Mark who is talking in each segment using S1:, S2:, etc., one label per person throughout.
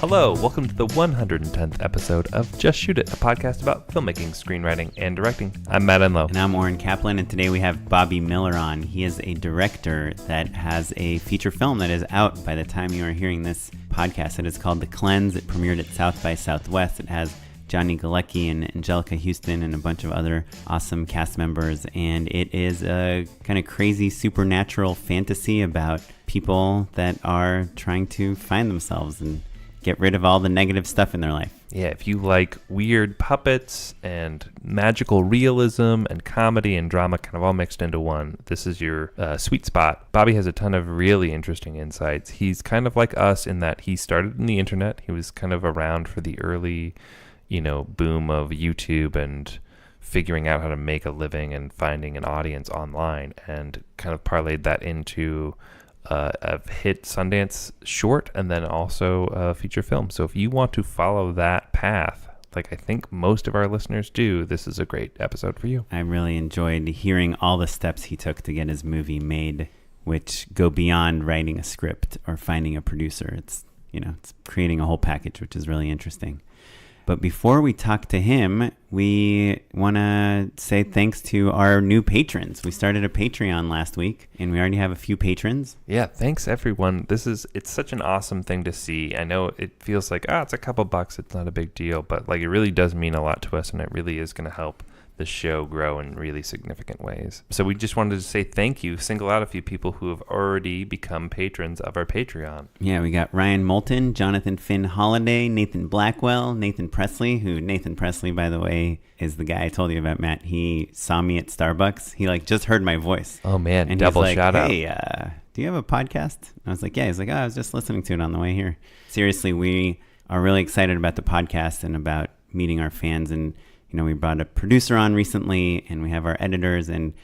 S1: Hello, welcome to the 110th episode of Just Shoot It, a podcast about filmmaking, screenwriting, and directing. I'm Matt Enlow.
S2: And I'm Oren Kaplan, and today we have Bobby Miller on. He is a director that has a feature film that is out by the time you are hearing this podcast. It is called The Cleanse. It premiered at South by Southwest. It has Johnny Galecki and Angelica Houston and a bunch of other awesome cast members. And it is a kind of crazy supernatural fantasy about people that are trying to find themselves and get rid of all the negative stuff in their life.
S1: Yeah, if you like weird puppets and magical realism and comedy and drama kind of all mixed into one, this is your sweet spot. Bobby has a ton of really interesting insights. He's kind of like us in that he started in the internet. He was kind of around for the early boom of YouTube and figuring out how to make a living and finding an audience online, and kind of parlayed that into a hit Sundance short and then also a feature film. So if you want to follow that path, like I think most of our listeners do, this is a great episode for you.
S2: I really enjoyed hearing all the steps he took to get his movie made, which go beyond writing a script or finding a producer. It's creating a whole package, which is really interesting. But before we talk to him, we want to say thanks to our new patrons. We started a Patreon last week, and we already have a few patrons.
S1: Yeah, thanks everyone. It's such an awesome thing to see. I know it feels like, it's a couple bucks, it's not a big deal, but like it really does mean a lot to us, and it really is going to help the show grow in really significant ways. So we just wanted to say thank you, single out a few people who have already become patrons of our Patreon.
S2: Yeah, we got Ryan Moulton, Jonathan Finn Holiday, Nathan Blackwell, Nathan Presley, who Nathan Presley, by the way, is the guy I told you about, Matt. He saw me at Starbucks. He just heard my voice.
S1: Oh man,
S2: and
S1: double shout out.
S2: Hey, do you have a podcast? I was like, yeah. He's like, I was just listening to it on the way here. Seriously, we are really excited about the podcast and about meeting our fans. And we brought a producer on recently, and we have our editors, and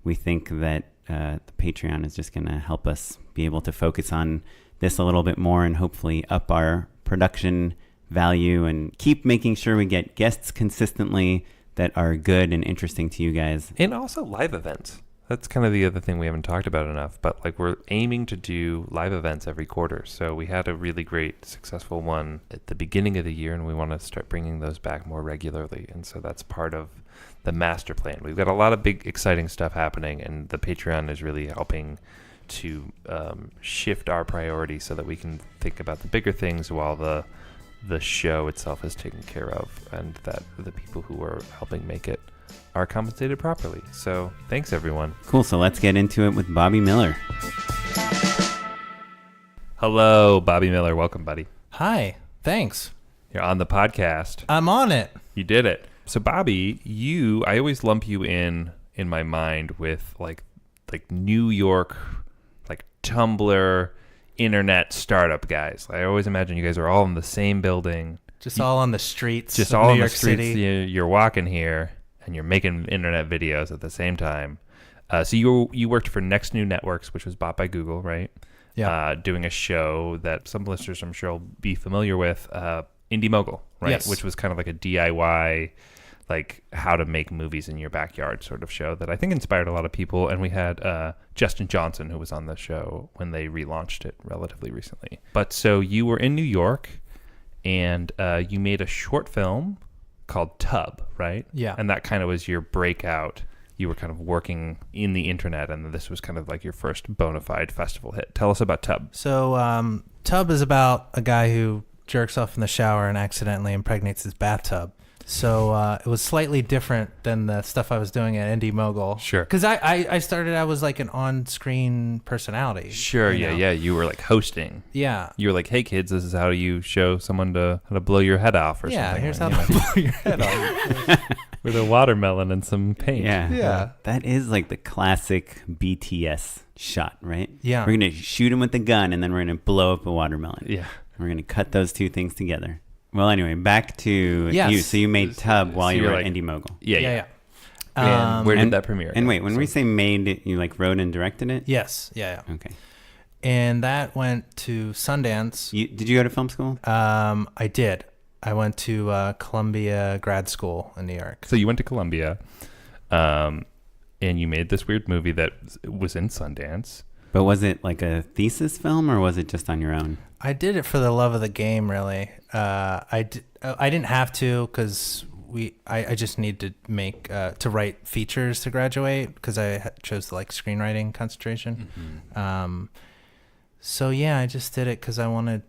S2: we think that the Patreon is just going to help us be able to focus on this a little bit more and hopefully up our production value and keep making sure we get guests consistently that are good and interesting to you guys.
S1: And also live events. That's kind of the other thing we haven't talked about enough, but we're aiming to do live events every quarter. So we had a really great, successful one at the beginning of the year, and we want to start bringing those back more regularly. And so that's part of the master plan. We've got a lot of big, exciting stuff happening, and the Patreon is really helping to shift our priorities so that we can think about the bigger things while the show itself is taken care of, and that the people who are helping make it are compensated properly. So thanks everyone.
S2: Cool. So let's get into it with Bobby Miller.
S1: Hello, Bobby Miller. Welcome, buddy.
S3: Hi. Thanks.
S1: You're on the podcast.
S3: I'm on it.
S1: You did it. So Bobby, I always lump you in my mind with like New York, like Tumblr, internet startup guys. I always imagine you guys are all in the same building.
S3: Just all on the streets.
S1: Just all on the streets. You're walking here, and you're making internet videos at the same time. So you worked for Next New Networks, which was bought by Google, right?
S3: Yeah.
S1: Doing a show that some listeners, I'm sure, will be familiar with, Indy Mogul, right?
S3: Yes.
S1: Which was kind of like a DIY, like how to make movies in your backyard sort of show that I think inspired a lot of people. And we had Justin Johnson, who was on the show when they relaunched it relatively recently. But so you were in New York, and you made a short film called Tub, right?
S3: Yeah.
S1: And that kind of was your breakout. You were kind of working in the internet, and this was kind of like your first bona fide festival hit. Tell us about Tub.
S3: So Tub is about a guy who jerks off in the shower and accidentally impregnates his bathtub. So it was slightly different than the stuff I was doing at Indy Mogul.
S1: Sure.
S3: Because I was like an on-screen personality.
S1: Sure, yeah. You were like hosting.
S3: Yeah.
S1: You were like, hey kids, this is how you show someone how to blow your head off or something.
S3: Yeah, here's how to blow your head off.
S1: With a watermelon and some paint.
S3: Yeah.
S2: That is like the classic BTS shot, right?
S3: Yeah.
S2: We're going to shoot him with the gun, and then we're going to blow up a watermelon.
S1: Yeah.
S2: We're going to cut those two things together. Well, anyway, back to
S3: Yes.
S2: you. So you made Tub while you were at
S1: like,
S2: Indy Mogul.
S1: Yeah. And where did that premiere?
S2: And wait, when we say made, you wrote and directed it?
S3: Yes. Yeah.
S2: Okay.
S3: And that went to Sundance.
S2: Did you go to film school?
S3: I did. I went to Columbia grad school in New York.
S1: So you went to Columbia, and you made this weird movie that was in Sundance.
S2: But was it like a thesis film or was it just on your own?
S3: I did it for the love of the game, really. I didn't have to because I just need to to write features to graduate because I chose the screenwriting concentration. So yeah, I just did it because I wanted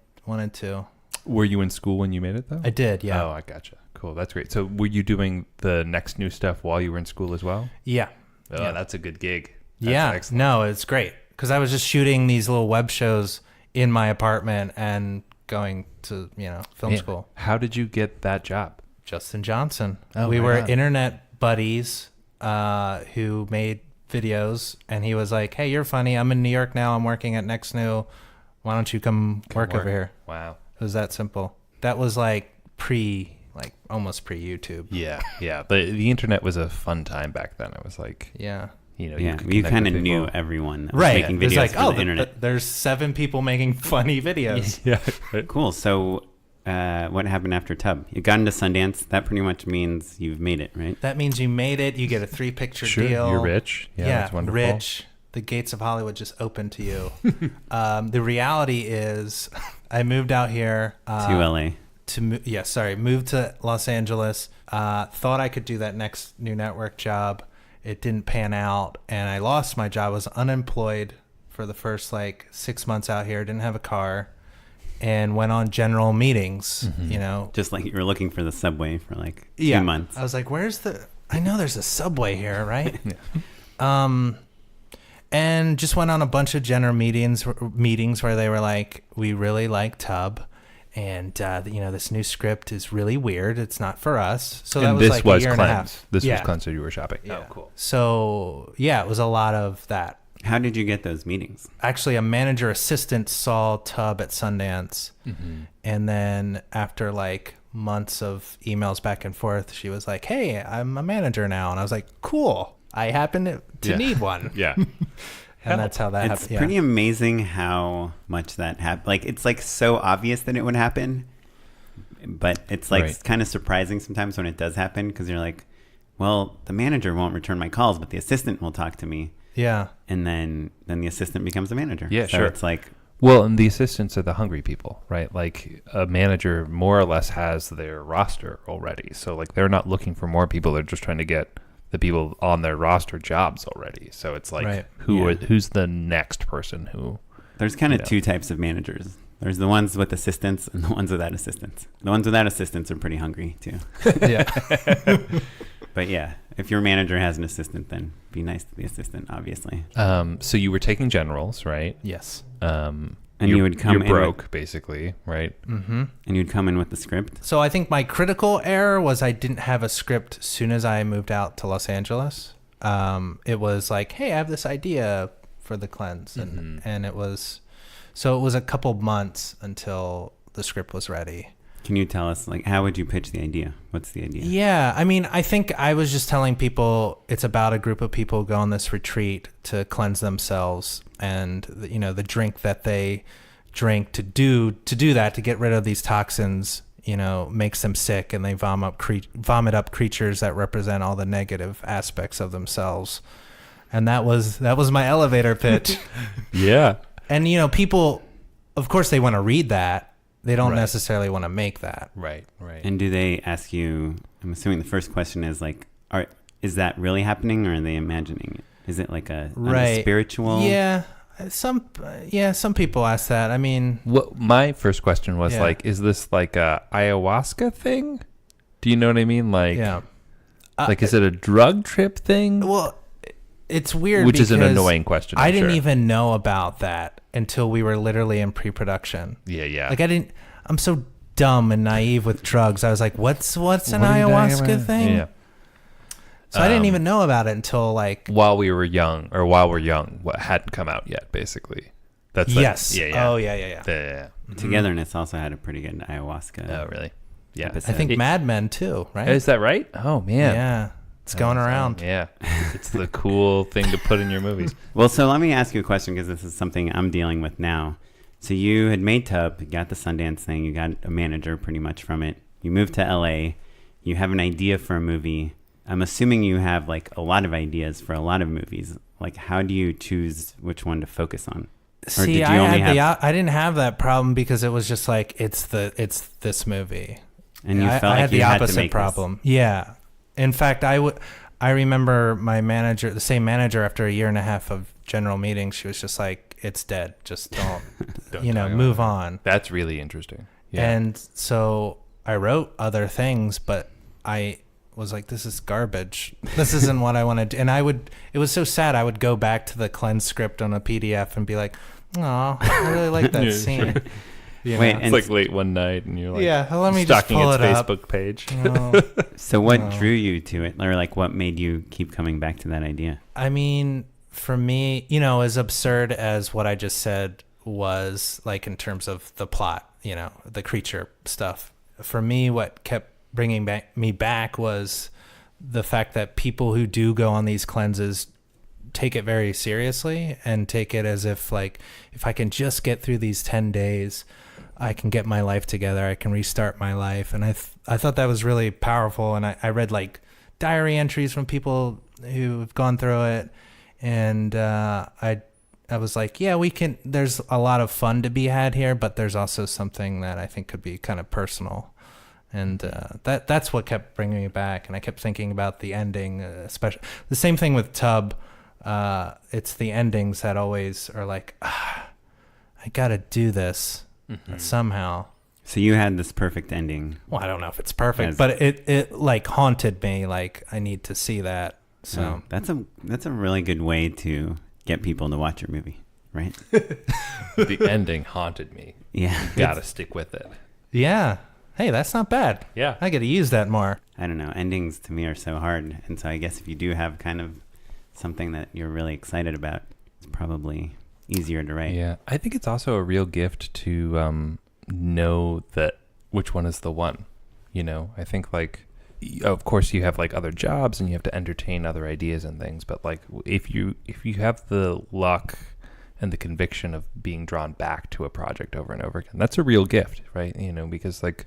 S3: to.
S1: Were you in school when you made it though?
S3: I did, yeah.
S1: Oh, I gotcha. Cool, that's great. So were you doing the next new stuff while you were in school as well?
S3: Yeah.
S1: Oh,
S3: yeah.
S1: That's a good gig. That's
S3: yeah.
S1: excellent.
S3: No, it's great because I was just shooting these little web shows in my apartment and going to film school.
S1: How did you get that job?
S3: Justin Johnson.
S1: Oh,
S3: we
S1: right
S3: were
S1: on.
S3: internet buddies who made videos, and he was like, "Hey, you're funny. I'm in New York now. I'm working at Next New. Why don't you come work over here?"
S1: Wow.
S3: It was that simple. That was almost pre YouTube.
S1: Yeah, yeah. The internet was a fun time back then. It was like,
S3: Yeah.
S2: You
S1: could
S2: you
S1: connect
S2: kind of
S1: with
S2: knew
S1: people.
S2: everyone that was
S3: Right.
S2: making
S3: It's
S2: videos
S3: like,
S2: for the internet.
S3: there's 7 people making funny videos.
S1: Yeah. Right.
S2: Cool. So what happened after Tub? You got into Sundance. That pretty much means you've made it, right?
S3: That means you made it. You get a 3-picture
S1: Sure.
S3: deal.
S1: You're rich. Yeah, that's wonderful.
S3: Rich. The gates of Hollywood just opened to you. The reality is, I moved out here
S2: To LA.
S3: moved to Los Angeles. Thought I could do that next new network job. It didn't pan out, and I lost my job. I was unemployed for the first 6 months out here. Didn't have a car, and went on general meetings.
S2: Just like you were looking for the subway for 2
S3: Yeah.
S2: months.
S3: I was like, "Where's the? I know there's a subway here, right?" And just went on a bunch of general meetings where they were like, "We really like Tub, and this new script is really weird. It's not for us." So that
S1: And
S3: was
S1: this
S3: a
S1: was
S3: year and a
S1: Cleanse.
S3: half.
S1: This
S3: Yeah.
S1: was Cleanse that you were shopping.
S3: Yeah.
S1: Oh, cool.
S3: So yeah, it was a lot of that.
S2: How did you get those meetings?
S3: Actually, a manager assistant saw Tub at Sundance, and then after months of emails back and forth, she was like, "Hey, I'm a manager now," and I was like, "Cool. I happen to
S1: Yeah.
S3: need one."
S1: Yeah.
S3: And that's how that
S2: It's
S3: happened.
S2: pretty amazing how much that happened. It's so obvious that it would happen, but it's
S1: Right.
S2: kind of surprising sometimes when it does happen because you're like, well, the manager won't return my calls, but the assistant will talk to me.
S3: Yeah.
S2: And then the assistant becomes a manager.
S1: Yeah,
S2: so
S1: sure.
S2: it's like,
S1: Well, and the assistants are the hungry people, right? Like a manager more or less has their roster already. So they're not looking for more people. They're just trying to get the people on their roster jobs already. So it's like,
S3: Right.
S1: who's the next person who...
S2: there's kind of 2 types of managers. There's the ones with assistants and the ones without assistants. The ones without assistants are pretty hungry too.
S3: Yeah.
S2: But yeah, if your manager has an assistant, then be nice to the assistant, obviously.
S1: So you were taking generals, right?
S3: Yes.
S2: And you would come
S1: You're
S2: in
S1: broke, basically, right?
S3: Mm-hmm.
S2: And you'd come in with the script.
S3: So I think my critical error was I didn't have a script as soon as I moved out to Los Angeles. It was like, "Hey, I have this idea for the Cleanse," and it was a couple months until the script was ready.
S2: Can you tell us, how would you pitch the idea? What's the idea?
S3: Yeah, I mean, I think I was just telling people it's about a group of people who go on this retreat to cleanse themselves, and the drink that they drink to do that, to get rid of these toxins, makes them sick, and they vomit up creatures that represent all the negative aspects of themselves. And that was my elevator pitch.
S1: Yeah.
S3: And people, of course, they want to read that. They don't
S1: Right.
S3: necessarily want to make that.
S1: Right.
S2: And do they ask you, I'm assuming the first question is is that really happening or are they imagining it? Is it a spiritual?
S3: Yeah. Some people ask that. I mean,
S1: What my first question was
S3: Yeah.
S1: is this a ayahuasca thing? Do you know what I mean?
S3: yeah.
S1: Is it a drug trip thing?
S3: Well, it's weird,
S1: Which is an
S3: because
S1: annoying question.
S3: I
S1: I'm
S3: didn't
S1: sure.
S3: even know about that until we were literally in pre-production.
S1: Yeah.
S3: I'm so dumb and naive with drugs. I was like, what's an
S1: What are you talking
S3: ayahuasca
S1: about?
S3: thing?
S1: Yeah.
S3: So I didn't even know about it until
S1: While we're young, what hadn't come out yet, basically. That's
S3: yes.
S1: Yeah.
S3: Oh, yeah.
S1: Yeah.
S2: Togetherness also had a pretty good ayahuasca.
S1: Oh, really? Yeah.
S2: episode.
S3: I think Mad Men too, right?
S1: Is that right? Oh, man.
S3: Yeah. It's going around.
S1: Yeah. It's the cool thing to put in your movies.
S2: Well, so let me ask you a question because this is something I'm dealing with now. So you had made Tub, you got the Sundance thing, you got a manager pretty much from it. You moved to LA, you have an idea for a movie. I'm assuming you have like a lot of ideas for a lot of movies. Like, how do you choose which one to focus on? Or
S3: See, I didn't have that problem because it was just like it's this movie,
S2: and you felt
S3: I
S2: like
S3: had
S2: you
S3: the
S2: had to
S3: opposite
S2: make
S3: problem. Yeah, in fact, I remember my manager, the same manager, after a year and a half of general meetings, she was just like, "It's dead. Just don't, move on."
S1: That's really interesting. Yeah.
S3: And so I wrote other things, but I was like, this is garbage. This isn't what I want to do. And it was so sad. I would go back to the cleanse script on a PDF and be like, oh, I really like that scene.
S1: Sure.
S2: Wait,
S1: it's like late one night and you're like,
S3: let me just
S1: stalking
S3: pull
S1: its
S3: it up.
S1: Facebook page.
S2: So what drew you to it? Or like what made you keep coming back to that idea?
S3: I mean, for me, as absurd as what I just said was, like, in terms of the plot, the creature stuff, for me, what kept bringing me back was the fact that people who do go on these cleanses take it very seriously and take it as if, like, if I can just get through these 10 days, I can get my life together. I can restart my life. And I thought that was really powerful. And I read like diary entries from people who've gone through it. And I was like, yeah, there's a lot of fun to be had here, but there's also something that I think could be kind of personal. And that's what kept bringing me back. And I kept thinking about the ending, especially the same thing with Tub. It's the endings that always are like, I got to do this somehow.
S2: So you had this perfect ending.
S3: Well, I don't know if it's perfect, but it like haunted me. Like, I need to see that. So
S2: that's a really good way to get people to watch your movie, right?
S1: The ending haunted me.
S2: Yeah.
S1: Gotta stick with it.
S3: Yeah. Hey, that's not bad.
S1: Yeah.
S3: I got to use that more.
S2: I don't know. Endings to me are so hard. And so I guess if you do have kind of something that you're really excited about, it's probably easier to write.
S1: Yeah. I think it's also a real gift to know that which one is the one. I think, like, of course you have like other jobs and you have to entertain other ideas and things, but like if you have the luck and the conviction of being drawn back to a project over and over again, that's a real gift, right? Because like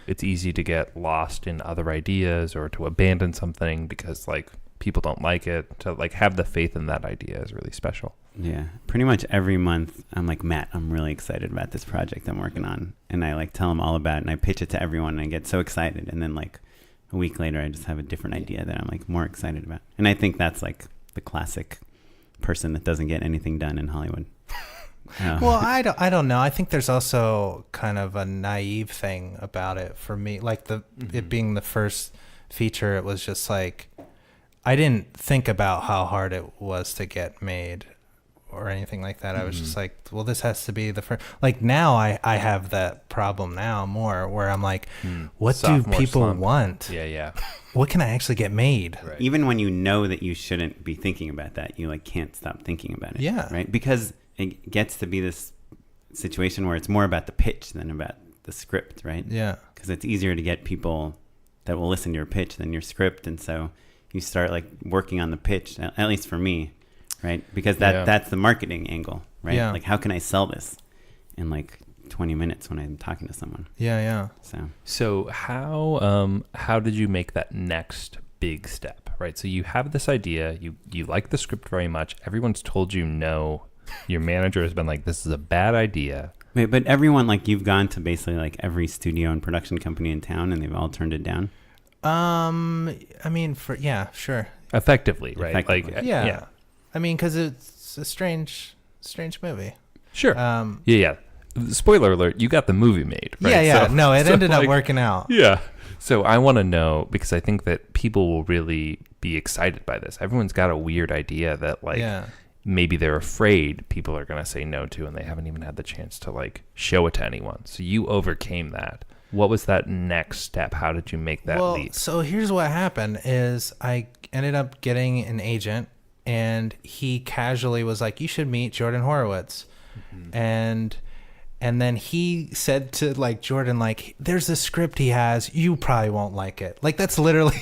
S1: it's easy to get lost in other ideas or to abandon something because like people don't like it. To like have the faith in that idea is really special.
S2: Yeah. Pretty much every month I'm like, Matt, I'm really excited about this project I'm working on. And I like tell him all about it and I pitch it to everyone and I get so excited. And then like a week later, I just have a different idea that I'm like more excited about. And I think that's like the classic person that doesn't get anything done in Hollywood.
S3: Well, I don't know. I think there's also kind of a naive thing about it for me. Like it being the first feature, it was just like, I didn't think about how hard it was to get made or anything like that. I was just like, well, this has to be the first. Like now I have that problem now more where I'm like, what do people want?
S1: Yeah.
S3: What can I actually get made?
S1: Right.
S2: Even when you know that you shouldn't be thinking about that, you like can't stop thinking about it.
S3: Yeah.
S2: Right. Because it gets to be this situation where it's more about the pitch than about the script. Right.
S3: Yeah.
S2: Because it's easier to get people that will listen to your pitch than your script. And so you start like working on the pitch, at least for me. Right. Because that's the marketing angle. Right.
S3: Yeah.
S2: Like, how can I sell this in like 20 minutes when I'm talking to someone?
S3: Yeah.
S1: So how did you make that next big step? Right. So you have this idea, you like the script very much. Everyone's told you no. Your manager has been like, this is a bad idea.
S2: Wait, but everyone, like, you've gone to basically like every studio and production company in town and they've all turned it down?
S3: I mean, sure.
S1: Effectively, right?
S2: Effectively.
S1: Like,
S3: Yeah. I mean, because it's a strange movie.
S1: Sure. Yeah. Spoiler alert, you got the movie made, right?
S3: Yeah.
S1: So,
S3: no, it ended up working out.
S1: Yeah. So I want to know, because I think that people will really be excited by this. Everyone's got a weird idea that like maybe they're afraid people are going to say no to, and they haven't even had the chance to like show it to anyone. So you overcame that. What was that next step? How did you make that leap?
S3: So here's what happened is I ended up getting an agent, and he casually was like, you should meet Jordan Horowitz. And then he said to like Jordan, like, there's a script he has, you probably won't like it. Like, that's literally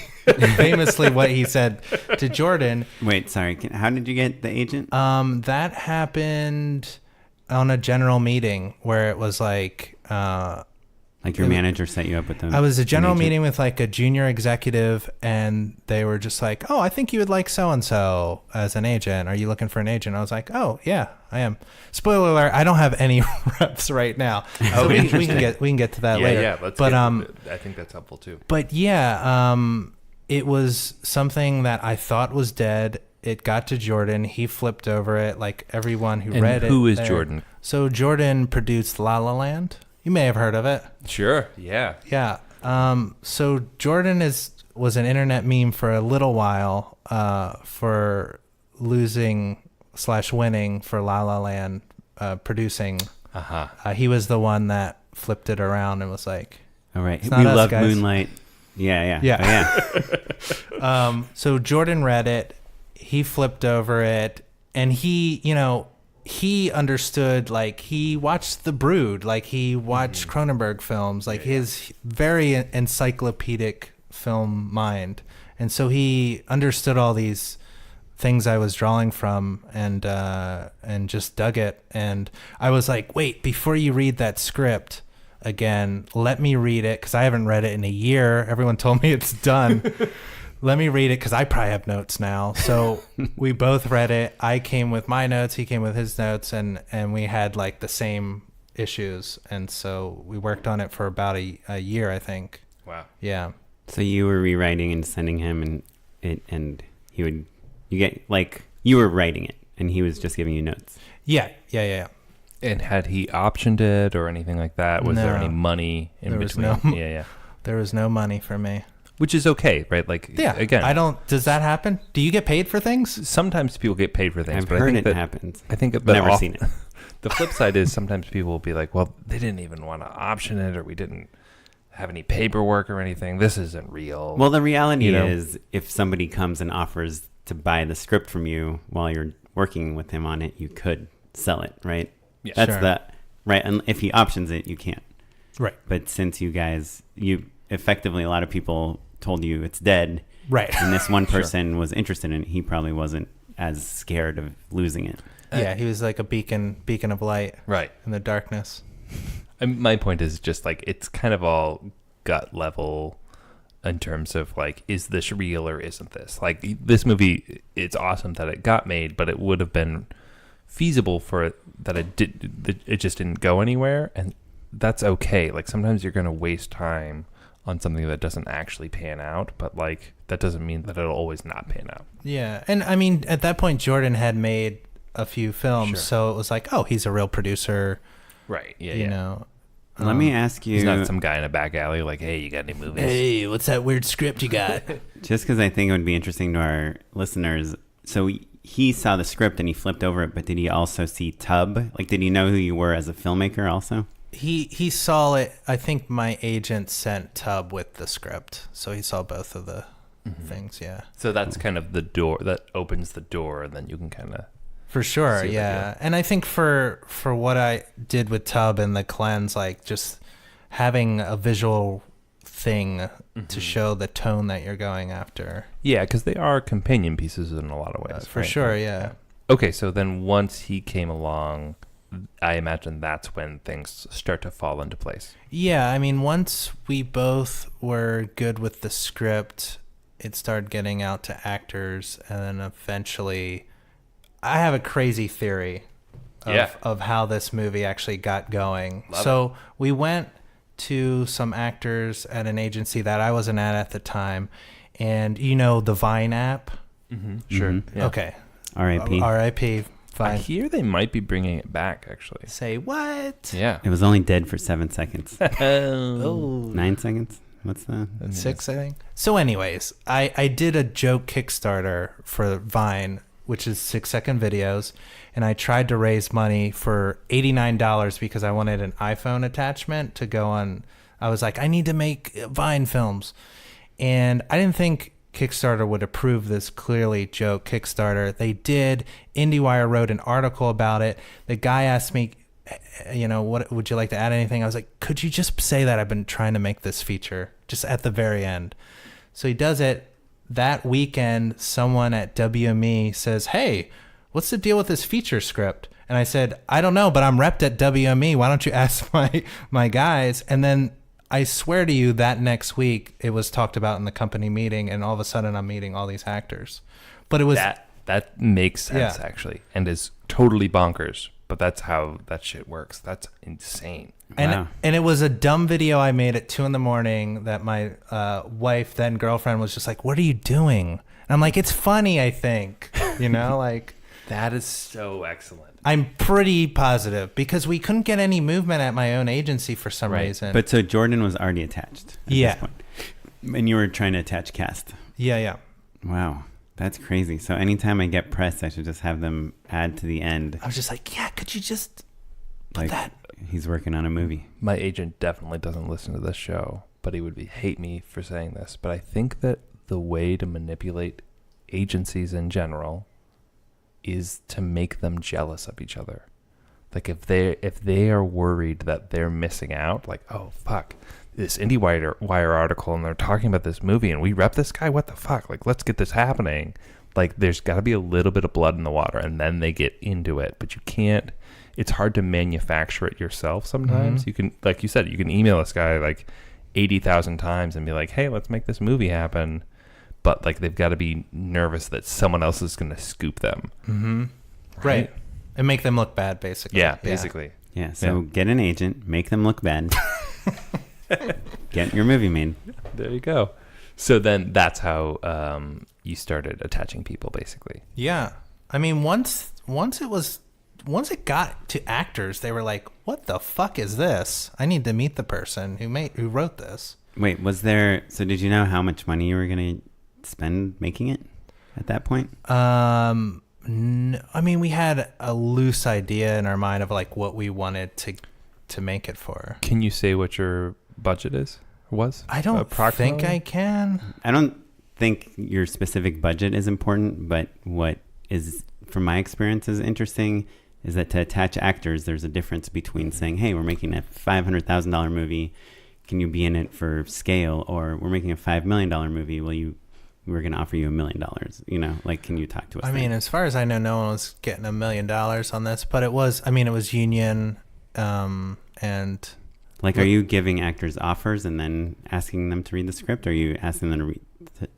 S3: famously what he said to Jordan.
S2: Wait, sorry. How did you get the agent?
S3: That happened on a general meeting where it was like,
S2: Like your manager set you up with them?
S3: I was a general meeting with like a junior executive, and they were just like, "Oh, I think you would like so and so as an agent. Are you looking for an agent?" I was like, "Oh yeah, I am." Spoiler alert: I don't have any reps right now. So we can get to that later.
S1: Yeah, I think that's helpful too.
S3: But yeah, it was something that I thought was dead. It got to Jordan. He flipped over it. Like everyone who read it.
S1: Who is Jordan?
S3: So Jordan produced La La Land. You may have heard of it.
S1: Sure. Yeah.
S3: Yeah. So Jordan was an internet meme for a little while for losing/winning for La La Land producing. He was the one that flipped it around and was like,
S2: "All right,
S3: we
S2: love
S3: guys.
S2: Moonlight." Yeah.
S3: So Jordan read it. He flipped over it, and he understood, like he watched The Brood, like he watched Cronenberg films, like his very encyclopedic film mind. And so he understood all these things I was drawing from and just dug it. And I was like, wait, before you read that script again, let me read it, because I haven't read it in a year. Everyone told me it's done. Let me read it, because I probably have notes now. So we both read it. I came with my notes. He came with his notes. And we had like the same issues. And so we worked on it for about a year, I think.
S1: Wow.
S3: Yeah.
S2: So you were rewriting and sending him, and you were writing it, and he was just giving you notes.
S3: Yeah.
S1: And had he optioned it or anything like that? Was there any money in between?
S3: There was no money for me.
S1: Which is okay, right? Like, again,
S3: does that happen? Do you get paid for things?
S1: Sometimes people get paid for things,
S2: I've
S1: but
S2: heard
S1: I think
S2: it
S1: that
S2: happens.
S1: I think, but
S2: never seen it.
S1: The flip side is sometimes people will be like, well, they didn't even want to option it, or we didn't have any paperwork or anything. This isn't real.
S2: Well, the reality is, if somebody comes and offers to buy the script from you while you're working with him on it, you could sell it, right?
S1: Yeah,
S2: That's right. And if he options it, you can't.
S3: Right.
S2: But since you effectively, a lot of people told you it's dead,
S3: right?
S2: And this one person was interested in it, he probably wasn't as scared of losing it.
S3: Yeah, he was like a beacon of light,
S1: right,
S3: in the darkness.
S1: My point is just like, it's kind of all gut level in terms of like, is this real or isn't this? Like, this movie, it's awesome that it got made, but it would have been feasible for that it just didn't go anywhere, and that's okay. Like, sometimes you're going to waste time on something that doesn't actually pan out, but like, that doesn't mean that it'll always not pan out.
S3: Yeah. And I mean, at that point, Jordan had made a few films, so it was like, oh, he's a real producer.
S1: Right. Yeah.
S3: You know.
S2: Let me ask you.
S1: He's not some guy in a back alley like, hey, you got any movies?
S3: Hey, what's that weird script you got?
S2: Just because I think it would be interesting to our listeners. So he saw the script and he flipped over it, but did he also see Tub? Like, did he know who you were as a filmmaker also?
S3: He saw it. I think my agent sent Tub with the script, so he saw both of the things. Yeah.
S1: So that's kind of the door that opens the door, and then you can kind of.
S3: For sure, yeah. And I think for what I did with Tub and the cleanse, like just having a visual thing to show the tone that you're going after.
S1: Yeah, because they are companion pieces in a lot of ways.
S3: For sure, yeah.
S1: Okay, so then once he came along, I imagine that's when things start to fall into place.
S3: Yeah, I mean, once we both were good with the script, it started getting out to actors, and then eventually, I have a crazy theory of how this movie actually got going. So we went to some actors at an agency that I wasn't at the time, and the Vine app?
S1: Sure. Yeah.
S3: Okay.
S2: R.I.P.
S3: R.I.P. Fine.
S1: I hear they might be bringing it back, actually.
S3: Say what?
S1: Yeah.
S2: It was only dead for 7 seconds.
S3: Oh.
S2: 9 seconds? What's that?
S3: 6, I think. So anyways, I did a joke Kickstarter for Vine, which is 6-second videos, and I tried to raise money for $89 because I wanted an iPhone attachment to go on. I was like, I need to make Vine films. And I didn't think Kickstarter would approve this clearly joke Kickstarter. They did. IndieWire wrote an article about it. The guy asked me, what would you like to add anything? I was like, could you just say that I've been trying to make this feature just at the very end? So he does it. That weekend, someone at WME says, hey, what's the deal with this feature script? And I said, I don't know, but I'm repped at WME. Why don't you ask my guys? And then I swear to you that next week it was talked about in the company meeting, and all of a sudden I'm meeting all these actors. But it was
S1: that makes sense actually, and is totally bonkers. But that's how that shit works. That's insane.
S3: And it was a dumb video I made at 2 a.m. that my wife, then girlfriend, was just like, "What are you doing?" And I'm like, "It's funny, I think." You know, like
S1: that is so excellent.
S3: I'm pretty positive because we couldn't get any movement at my own agency for some reason.
S2: But so Jordan was already attached at this point. And you were trying to attach cast.
S3: Yeah.
S2: Wow. That's crazy. So anytime I get press, I should just have them add to the end.
S3: I was just like, yeah, could you just put
S2: like
S3: that?
S2: He's working on a movie.
S1: My agent definitely doesn't listen to this show, but he would hate me for saying this. But I think that the way to manipulate agencies in general is to make them jealous of each other. Like if they are worried that they're missing out, like, oh fuck, this Indy Wire article and they're talking about this movie and we rep this guy, what the fuck? Like, let's get this happening. Like, there's got to be a little bit of blood in the water, and then they get into it. But you can't. It's hard to manufacture it yourself. Sometimes you can, like you said, you can email this guy like 80,000 times and be like, hey, let's make this movie happen. But like, they've got to be nervous that someone else is going to scoop them.
S3: Mm-hmm. Right. And make them look bad, basically.
S1: Yeah, basically.
S2: Yeah. So get an agent, make them look bad. Get your movie made.
S1: There you go. So then that's how you started attaching people, basically.
S3: Yeah. I mean, once it got to actors, they were like, what the fuck is this? I need to meet the person who wrote this.
S2: Wait, so did you know how much money you were going to spend making it at that point?
S3: No, I mean, we had a loose idea in our mind of like what we wanted to make it for.
S1: Can you say what your budget was?
S3: I don't think I can.
S2: I don't think your specific budget is important, but what is, from my experience, is interesting is that to attach actors, there's a difference between saying, hey, we're making a $500,000 movie. Can you be in it for scale? Or we're making a $5 million movie. We're going to offer you $1 million. You know, like, can you talk to us?
S3: I mean, as far as I know, no one was getting $1 million on this, but it was union, and
S2: like, are you giving actors offers and then asking them to read the script? Or are you asking them to read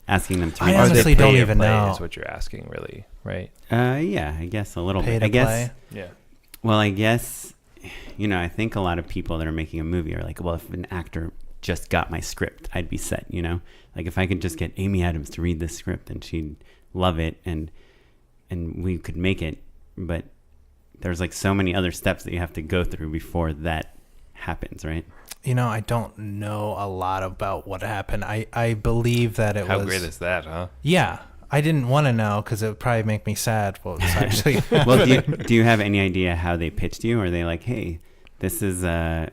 S3: I honestly don't even know.
S1: Is what you're asking, really, right?
S2: Yeah, I guess a little
S3: Pay
S2: bit.
S3: to
S2: I guess.
S3: play?
S1: Yeah.
S2: Well, I guess, I think a lot of people that are making a movie are like, well, if an actor just got my script, I'd be set, Like, if I could just get Amy Adams to read this script and she'd love it and we could make it. But there's like so many other steps that you have to go through before that happens, right?
S3: I don't know a lot about what happened. I believe that it was...
S1: How great is that, huh?
S3: Yeah. I didn't want to know because it would probably make me sad. Well, it's actually...
S2: Well, do you have any idea how they pitched you? Or are they like, hey, this is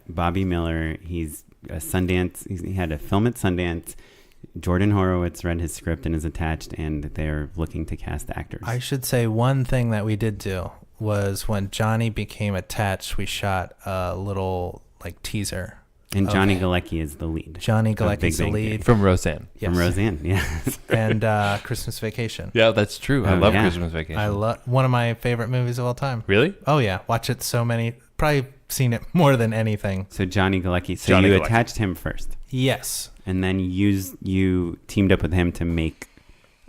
S2: Bobby Miller. He's a Sundance. He had a film at Sundance. Jordan Horowitz read his script and is attached, and they're looking to cast actors.
S3: I should say one thing that we did do was when Johnny became attached, we shot a little like teaser.
S2: And Johnny Galecki is the lead.
S3: Johnny Galecki's the lead.
S1: From Roseanne.
S3: Yes.
S2: From Roseanne, yes.
S3: And Christmas Vacation.
S1: Yeah, that's true. I love
S2: yeah.
S1: Christmas Vacation.
S3: I love one of my favorite movies of all time.
S1: Really?
S3: Oh yeah, watch it probably seen it more than anything.
S2: So Johnny Galecki. So
S1: Johnny
S2: you
S1: Galecki.
S2: attached him first.
S3: Yes.
S2: And then you teamed up with him to make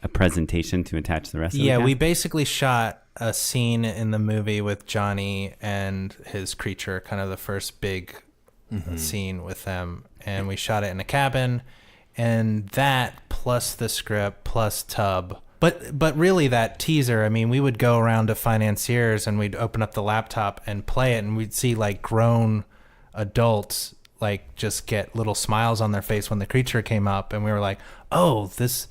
S2: a presentation to attach the rest of the
S3: Yeah,
S2: cast?
S3: we basically shot a scene in the movie with Johnny and his creature, kind of the first big scene with them. And we shot it in a cabin, and that plus the script plus Tub. But really that teaser, I mean, we would go around to financiers and we'd open up the laptop and play it, and we'd see like grown adults like just get little smiles on their face when the creature came up, and we were like, oh, this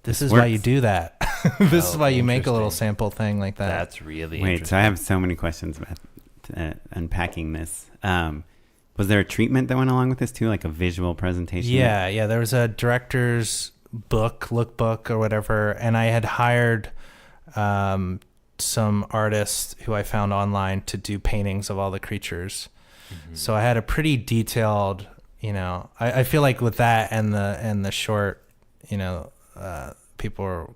S3: is why you do that. This is why you make a little
S1: interesting.
S3: sample thing like that.
S1: That's really
S2: Wait,
S1: interesting.
S2: so I have so many questions about unpacking this. Was there a treatment that went along with this too, like a visual presentation?
S3: Yeah. There was a director's lookbook or whatever, and I had hired some artists who I found online to do paintings of all the creatures. So I had a pretty detailed, I feel like with that and the short, people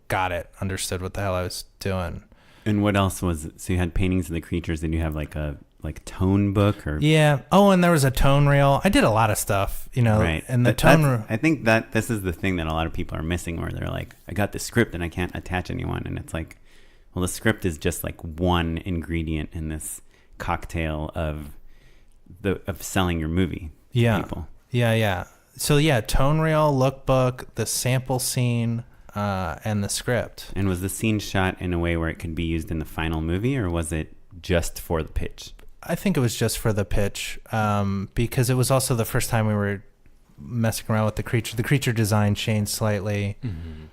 S3: understood what the hell I was doing.
S2: And what else so you had paintings of the creatures, and you have like a like tone book or
S3: Yeah. Oh, and there was a tone reel. I did a lot of stuff,
S2: right.
S3: and the
S2: But
S3: tone
S2: that's-
S3: reel.
S2: I think that this is the thing that a lot of people are missing, where they're like, I got the script and I can't attach anyone, and it's like, well, the script is just like one ingredient in this cocktail of selling your movie to
S3: Yeah.
S2: people.
S3: Yeah. So yeah, tone reel, lookbook, the sample scene, and the script.
S2: And was the scene shot in a way where it could be used in the final movie, or was it just for the pitch?
S3: I think it was just for the pitch, because it was also the first time we were messing around with the creature. The creature design changed slightly.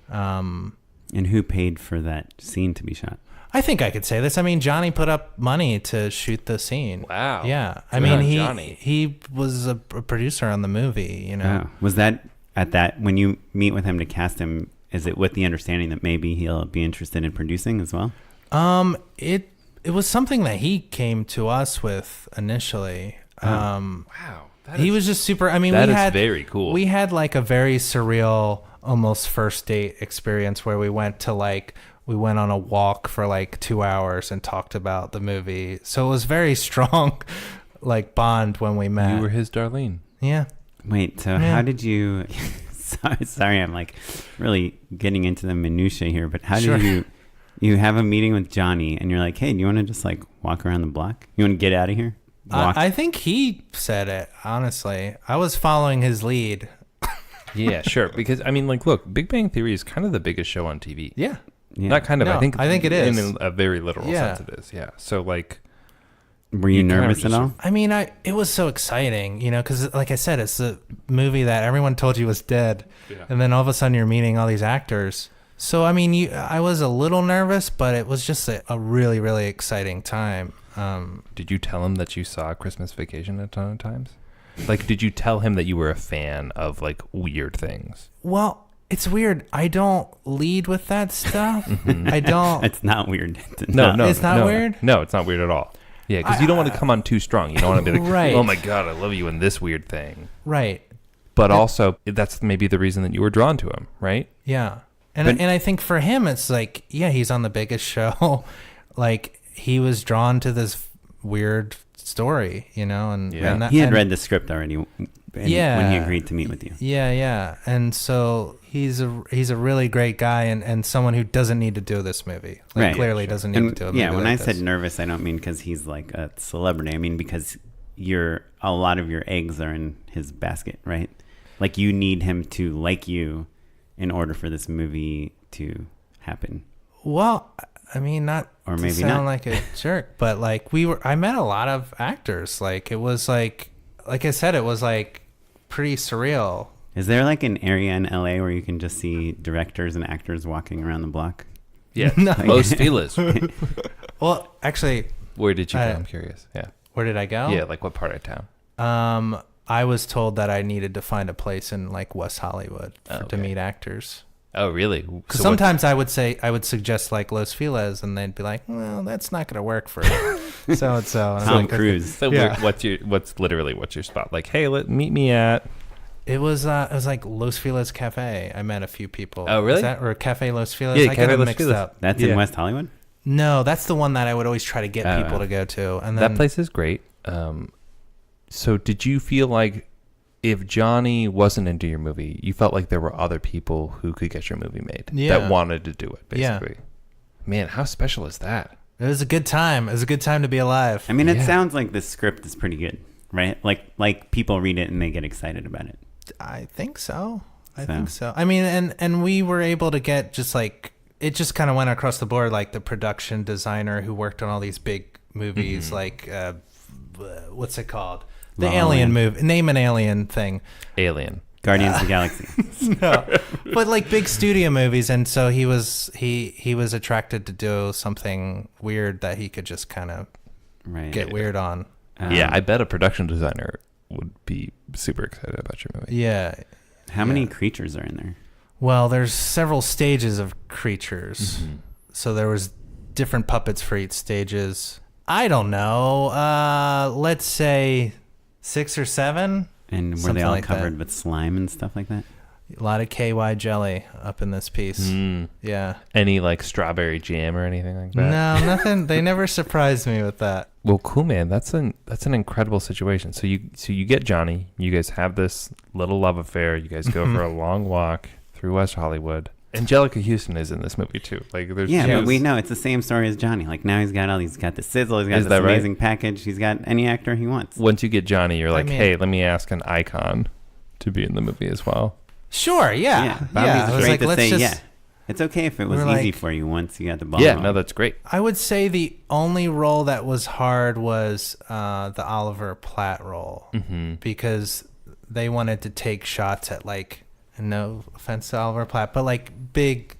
S2: And who paid for that scene to be shot?
S3: I think I could say this. I mean, Johnny put up money to shoot the scene.
S1: Wow.
S3: Yeah. I
S1: Good
S3: mean,
S1: on Johnny.
S3: he was a producer on the movie, you know.
S2: Oh. Was that when you meet with him to cast him, is it with the understanding that maybe he'll be interested in producing as well?
S3: It was something that he came to us with initially.
S1: Wow.
S3: He was just super. I mean,
S1: that
S3: we
S1: is
S3: had
S1: very cool.
S3: We had like a very surreal, almost first date experience where we went on a walk for like 2 hours and talked about the movie. So it was very strong, like bond when we met.
S1: You were his Darlene.
S3: Yeah.
S2: Wait, so
S3: Yeah.
S2: how did you? Sorry, I'm like really getting into the minutiae here, but how
S3: Sure.
S2: did you have a meeting with Johnny and you're like, hey, do you want to just like walk around the block? You want to get out of here? Walk.
S3: I think he said it, honestly. I was following his lead.
S1: Yeah, sure. Because I mean, like, look, Big Bang Theory is kind of the biggest show on TV.
S3: Yeah.
S2: Yeah.
S1: Not kind of.
S3: No,
S1: I think
S3: it is.
S1: in a very literal
S3: Yeah.
S1: sense. It is. Yeah. So like,
S2: Were you
S1: you kind of
S2: nervous at
S1: just-
S2: all?
S3: I mean, it was so exciting, because like I said, it's a movie that everyone told you was dead.
S1: Yeah.
S3: And then all of a sudden you're meeting all these actors. So, I mean, I was a little nervous, but it was just a really, really exciting time.
S1: did you tell him that you saw Christmas Vacation a ton of times? Like, did you tell him that you were a fan of like weird things?
S3: Well, it's weird. I don't lead with that stuff. I don't.
S2: It's not weird.
S1: No.
S3: It's not weird?
S1: No, it's not weird at all. Yeah, because you don't want to come on too strong. You don't want to be like,
S3: Right.
S1: oh my God, I love you in this weird thing.
S3: Right.
S1: But also, that's maybe the reason that you were drawn to him, right?
S3: Yeah. And I think for him, it's like, yeah, he's on the biggest show. Like, he was drawn to this weird story, and,
S1: Yeah.
S3: and that,
S2: He had
S3: and-
S2: read the script already when he agreed to meet with you.
S3: Yeah. And so he's a really great guy and someone who doesn't need to do this movie. Like,
S2: Right.
S3: clearly doesn't need
S2: And
S3: to do a movie.
S2: yeah, when
S3: like
S2: I said
S3: this.
S2: nervous, I don't mean because he's like a celebrity. I mean because a lot of your eggs are in his basket, right? Like you need him to like you in order for this movie to happen.
S3: Well, I mean, not
S2: Or
S3: to
S2: maybe
S3: sound
S2: not.
S3: like a jerk, but like I met a lot of actors. Like it was like I said, it was like pretty surreal.
S2: Is there like an area in LA where you can just see directors and actors walking around the block?
S1: Yeah.
S3: No.
S1: Los Feliz.
S3: Well, actually,
S1: Where did you go?
S3: I-
S1: I'm curious. Yeah.
S3: where did I go?
S1: Yeah, like what part of town?
S3: I was told that I needed to find a place in like West Hollywood to
S1: Okay.
S3: meet actors.
S1: Oh, really?
S3: Because
S1: So
S3: sometimes I would suggest like Los Feliz, and they'd be like, "Well, that's not going to work for so and so." And I'm
S2: Tom
S3: like,
S2: Cruise.
S1: So
S3: Yeah.
S1: what's your spot? Like, hey, meet me at.
S3: It was like Los Feliz Cafe. I met a few people.
S1: Oh, really?
S3: Or Cafe Los Feliz?
S1: Yeah,
S3: I
S1: Cafe
S3: get them
S1: Los
S3: mixed
S1: Feliz.
S3: up.
S2: That's
S1: Yeah.
S2: in West Hollywood?
S3: No, that's the one that I would always try to get
S2: Oh,
S3: people
S2: oh.
S3: to go to. And then
S1: That place is great. So did you feel like if Johnny wasn't into your movie, you felt like there were other people who could get your movie made
S3: Yeah.
S1: that wanted to do it,
S3: Yeah.
S1: basically? Man, how special is that?
S3: it was a good time. It was a good time to be alive.
S2: I mean, it
S1: Yeah.
S2: sounds like this script is pretty good, right? Like people read it and they get excited about it.
S3: I think so. I
S2: So.
S3: think so. I mean, and we were able to get just like, it just kind of went across the board, like the production designer who worked on all these big movies, like, what's it called? The
S2: La La
S3: Alien
S2: Land.
S3: movie. Name an alien thing.
S1: Alien.
S2: Guardians of the Galaxy.
S3: No. But like big studio movies. And so he was attracted to do something weird that he could just kind of
S2: Right.
S3: get weird on.
S1: Yeah, I bet a production designer would be super excited about your movie.
S3: Yeah.
S2: How many
S3: Yeah.
S2: creatures are in there?
S3: Well, there's several stages of creatures.
S1: Mm-hmm.
S3: So there was different puppets for each stages. I don't know. Let's say 6 or 7.
S2: And were they
S3: Something
S2: all
S3: like that.
S2: covered with slime and stuff like that?
S3: A lot of KY jelly up in this piece. Yeah.
S1: Any like strawberry jam or anything like that?
S3: No, nothing. They never surprised me with that.
S1: Well, cool, man. That's an incredible situation. So you get Johnny. You guys have this little love affair. You guys go for a long walk through West Hollywood. Angelica Houston is in this movie too. Like, there's
S2: but we know it's the same story as Johnny. Like now he's got the sizzle. He's got
S1: Is
S2: this
S1: that right?
S2: amazing package. He's got any actor he wants.
S1: Once you get Johnny, you're like,
S3: I mean-
S1: hey, let me ask an icon to be in the movie as well.
S3: Sure, yeah.
S2: Bobby's
S3: I was
S2: great
S3: like,
S2: to
S3: let's
S2: say,
S3: just,
S2: yeah. It's okay if it was
S3: We're
S2: easy
S3: like-
S2: for you once you got the ball.
S1: Yeah,
S2: rolling.
S1: no, that's great.
S3: I would say the only role that was hard was the Oliver Platt role because they wanted to take shots at like, no offense to Oliver Platt, but like big,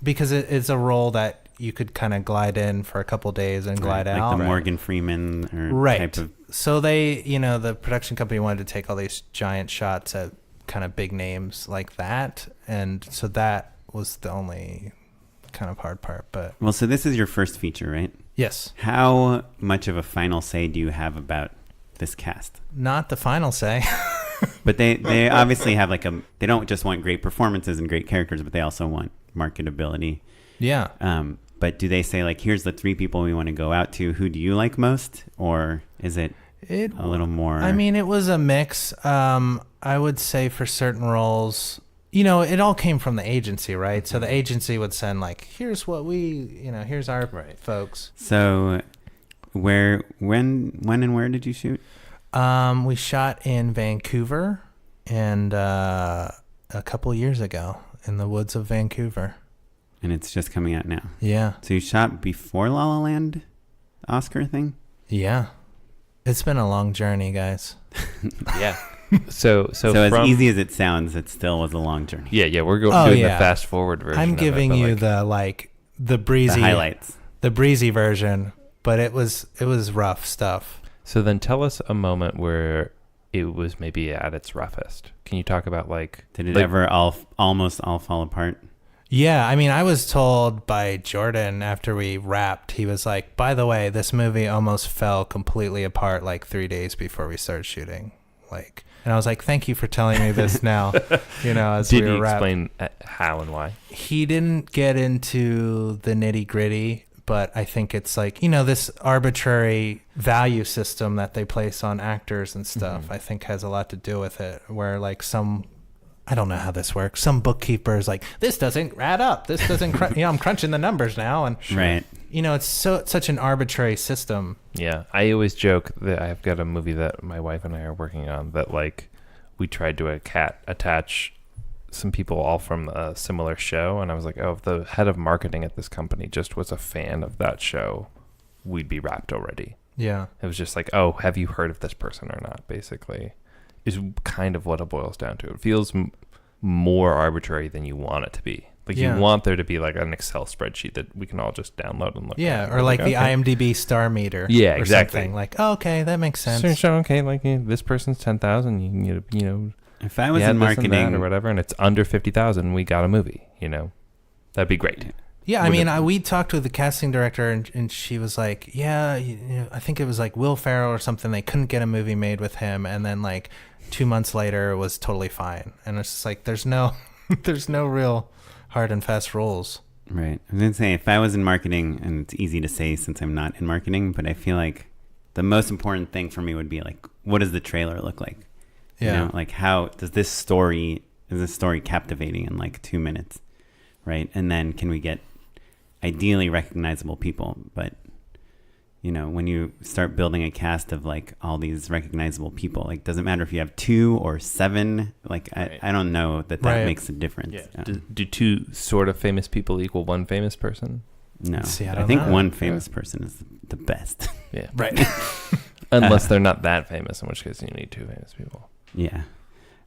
S3: because it's a role that you could kind of glide in for a couple days and glide
S2: like
S3: out.
S2: the Morgan Freeman or
S3: Right.
S2: type of.
S3: So they, the production company wanted to take all these giant shots at kind of big names like that. And so that was the only kind of hard part. But
S2: Well, so this is your first feature, right?
S3: yes,
S2: How much of a final say do you have about this cast?
S3: not the final say.
S2: But they obviously have they don't just want great performances and great characters, but they also want marketability.
S3: Yeah.
S2: But do they say like, here's the 3 people we want to go out to? Who do you like most? Or is it a little more?
S3: I mean, it was a mix. I would say for certain roles, it all came from the agency, right? So the agency would send like, here's what here's our folks.
S2: So when and where did you shoot?
S3: We shot in Vancouver and a couple years ago in the woods of Vancouver.
S2: And it's just coming out now.
S3: Yeah.
S2: So you shot before La La Land Oscar thing?
S3: Yeah. It's been a long journey, guys.
S1: Yeah. So
S2: as
S1: from,
S2: easy as it sounds, it still was a long journey.
S1: Yeah, we're doing the fast forward version.
S3: I'm
S1: of it,
S3: giving
S1: but,
S3: you
S1: like,
S3: the breezy
S2: The highlights.
S3: the breezy version, but it was rough stuff.
S1: So then tell us a moment where it was maybe at its roughest. Can you talk about
S2: Did it ever almost all fall apart?
S3: Yeah, I mean, I was told by Jordan after we wrapped, he was like, by the way, this movie almost fell completely apart like 3 days before we started shooting. And I was like, thank you for telling me this now, as
S1: Did
S3: we were
S1: he
S3: wrapped.
S1: explain how and why?
S3: He didn't get into the nitty gritty, but I think it's like, this arbitrary value system that they place on actors and stuff, I think has a lot to do with it, where like I don't know how this works. Some bookkeeper is like, this doesn't add up. This doesn't, I'm crunching the numbers now. And,
S2: Right.
S3: it's such an arbitrary system.
S1: Yeah, I always joke that I've got a movie that my wife and I are working on that we tried to attach some people all from a similar show, and I was like, oh, if the head of marketing at this company just was a fan of that show, we'd be wrapped already.
S3: Yeah.
S1: It was just like, oh, have you heard of this person or not, basically, is kind of what it boils down to. It feels more arbitrary than you want it to be. You want there to be like an Excel spreadsheet that we can all just download and look at.
S3: Yeah, or like the
S1: okay.
S3: IMDb star meter.
S1: Yeah,
S3: or
S1: exactly.
S3: Something. Like, oh, okay, that makes sense.
S1: So okay, this person's 10,000. You know,
S2: If I was
S1: yeah,
S2: in
S1: this and that
S2: marketing
S1: or whatever, and it's under 50,000, we got a movie. That'd be great.
S3: Yeah, I mean, we talked with the casting director, and she was like, yeah, I think it was like Will Ferrell or something. They couldn't get a movie made with him, and then like 2 months later, it was totally fine. And it's just like, there's no real hard and fast rules.
S2: Right. I was going to say, if I was in marketing, and it's easy to say since I'm not in marketing, but I feel like the most important thing for me would be like, what does the trailer look like?
S3: Yeah.
S2: How does is this story captivating in like 2 minutes? Right. And then can we get ideally recognizable people? But, when you start building a cast of like all these recognizable people, like doesn't matter if you have 2 or 7, like
S1: Right.
S2: I don't know that
S3: Right.
S2: makes a difference.
S1: Yeah. Do 2 sort of famous people equal 1 famous person?
S2: No.
S3: See, I
S2: I
S3: don't
S2: think
S3: know.
S2: one famous person is the best.
S1: Yeah.
S3: Right.
S1: Unless they're not that famous, in which case you need 2 famous people.
S2: Yeah.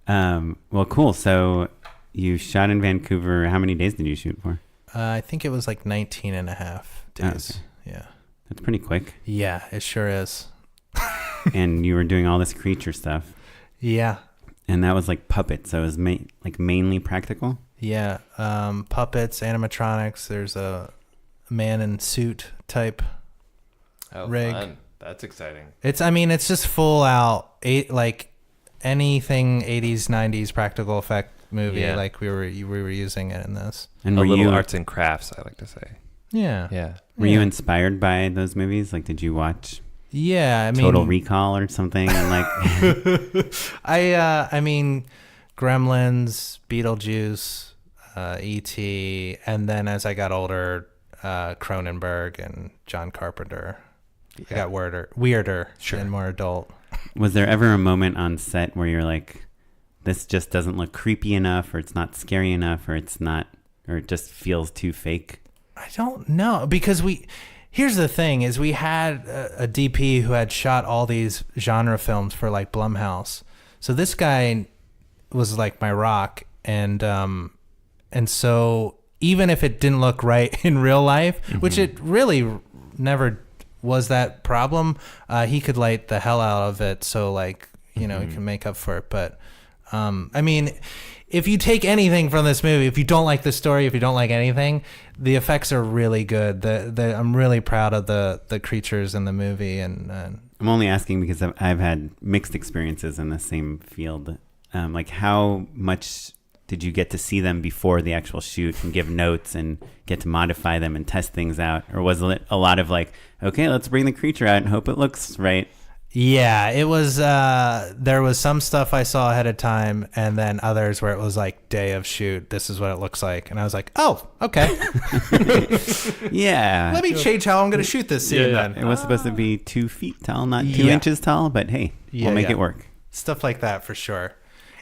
S2: Well, cool. So you shot in Vancouver. How many days did you shoot for?
S3: I think it was like 19 and a half days.
S2: Okay.
S3: Yeah.
S2: That's pretty quick.
S3: Yeah, it sure is.
S2: And you were doing all this creature stuff.
S3: Yeah.
S2: And that was like puppets. So it was mainly practical.
S3: Yeah. Puppets, animatronics. There's a man in suit type rig.
S1: Fun. That's exciting.
S3: It's just full out like anything 80s, 90s practical effect movie.
S1: Yeah.
S3: Like we were using it in this.
S2: And
S1: A
S2: were
S1: little
S2: you
S1: arts and crafts, I like to say.
S3: Yeah.
S1: Yeah.
S2: were you inspired by those movies? Like, did you watch
S3: Yeah. I mean,
S2: Total Recall or something? And like,
S3: I mean, Gremlins, Beetlejuice, E.T., and then as I got older, Cronenberg and John Carpenter. I got weirder and more adult.
S2: was there ever a moment on set where you're like, this just doesn't look creepy enough, or it's not scary enough, or it's not, or it just feels too fake?
S3: I don't know, because here's the thing is we had a DP who had shot all these genre films for like Blumhouse. So this guy was like my rock. And so even if it didn't look right in real life, which it really never was that problem, he could light the hell out of it. So like, he can make up for it. But, I mean, if you take anything from this movie, if you don't like the story, if you don't like anything, the effects are really good. I'm really proud of the creatures in the movie. And
S2: I'm only asking because I've had mixed experiences in the same field. Like, how much did you get to see them before the actual shoot and give notes and get to modify them and test things out? Or was it a lot of like, okay, let's bring the creature out and hope it looks right?
S3: yeah, it was, there was some stuff I saw ahead of time and then others where it was like day of shoot, this is what it looks like. And I was like, oh, okay.
S2: Yeah.
S3: Let me change how I'm going to shoot this scene then.
S2: It was supposed to be 2 feet tall, not 2 inches tall, but hey, we'll make it work.
S3: Stuff like that for sure.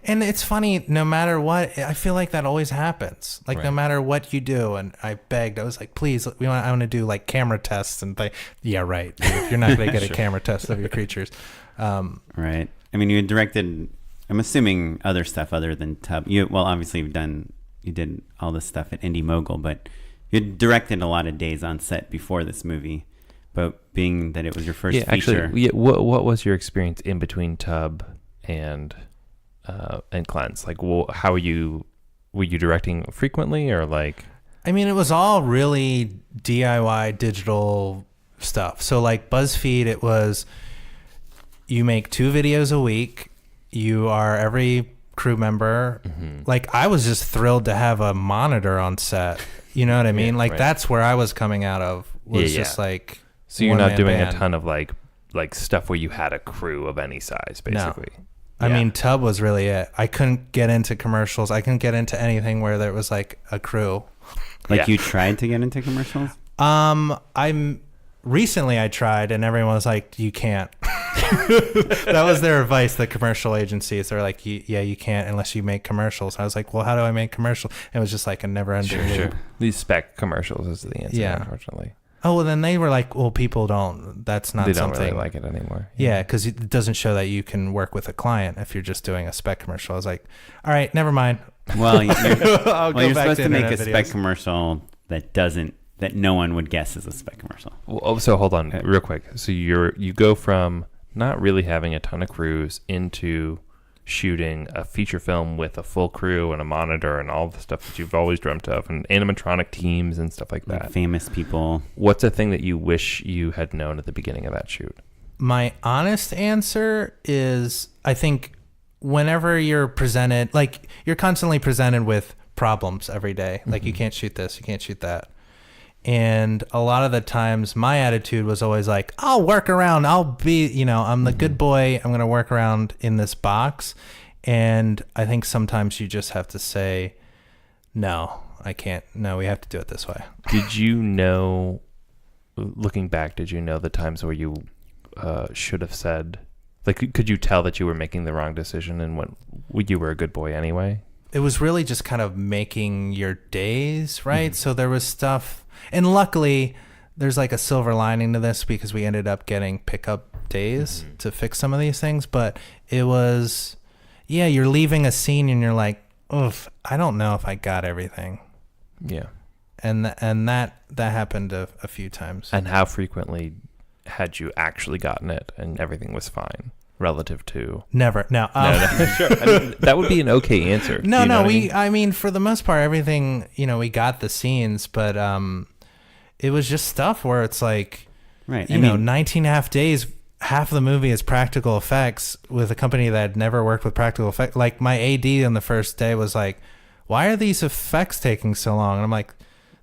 S3: And it's funny, no matter what, I feel like that always happens. Like no matter what you do, and I begged, I was like, please, I want to do like camera tests and yeah, right. Dude, you're not going to get a camera test of your creatures.
S2: Right. I mean, you had directed, I'm assuming other stuff other than Tub. Obviously you did all this stuff at Indy Mogul, but you had directed a lot of days on set before this movie. But being that it was your first feature.
S1: Actually, what was your experience in between Tub and Cleanse? Like, how were you directing frequently, or like?
S3: I mean, it was all really DIY digital stuff. So like BuzzFeed, it was, you make 2 videos a week. You are every crew member. Like, I was just thrilled to have a monitor on set. You know what I mean? That's where I was coming out of, was just like,
S1: so you're not doing a ton of like stuff where you had a crew of any size, basically.
S3: No. I mean, Tub was really it. I couldn't get into commercials. I couldn't get into anything where there was like a crew.
S2: Like you tried to get into commercials?
S3: Recently I tried and everyone was like, you can't. That was their advice, the commercial agencies. They're like, you can't unless you make commercials. I was like, well, how do I make commercials? It was just like a never ending loop. Sure.
S1: These spec commercials is the answer, unfortunately.
S3: Oh, well, then they were like, well, people that's not
S1: they
S3: something.
S1: They don't really like it anymore.
S3: Yeah, because it doesn't show that you can work with a client if you're just doing a spec commercial. I was like, all right, never mind.
S2: Well, you're
S3: back
S2: supposed to make a
S3: videos.
S2: spec commercial that no one would guess is a spec commercial.
S1: Well, so hold on real quick. So you go from not really having a ton of crews into shooting a feature film with a full crew and a monitor and all the stuff that you've always dreamt of, and animatronic teams and stuff like that.
S2: Like famous people.
S1: What's a thing that you wish you had known at the beginning of that shoot?
S3: My honest answer is, I think whenever you're presented, like you're constantly presented with problems every day. Like you can't shoot this, you can't shoot that. And a lot of the times my attitude was always like, I'll work around. I'll be, I'm the good boy. I'm going to work around in this box. And I think sometimes you just have to say, no, I can't. No, we have to do it this way.
S1: Did you know, looking back, the times where you should have said, like, could you tell that you were making the wrong decision and when you were a good boy anyway?
S3: It was really just kind of making your days, right? So there was stuff. And luckily, there's like a silver lining to this because we ended up getting pickup days to fix some of these things. But it was, you're leaving a scene and you're like, oof, I don't know if I got everything.
S1: Yeah.
S3: And that happened a few times.
S1: And how frequently had you actually gotten it and everything was fine relative to?
S3: Never. No.
S1: Sure. I mean, that would be an okay answer.
S3: No, I mean, for the most part, everything, we got the scenes, but it was just stuff where it's like,
S2: right.
S3: 19 and a half days half of the movie is practical effects with a company that had never worked with practical effects. Like my AD on the first day was like, why are these effects taking so long? And I'm like,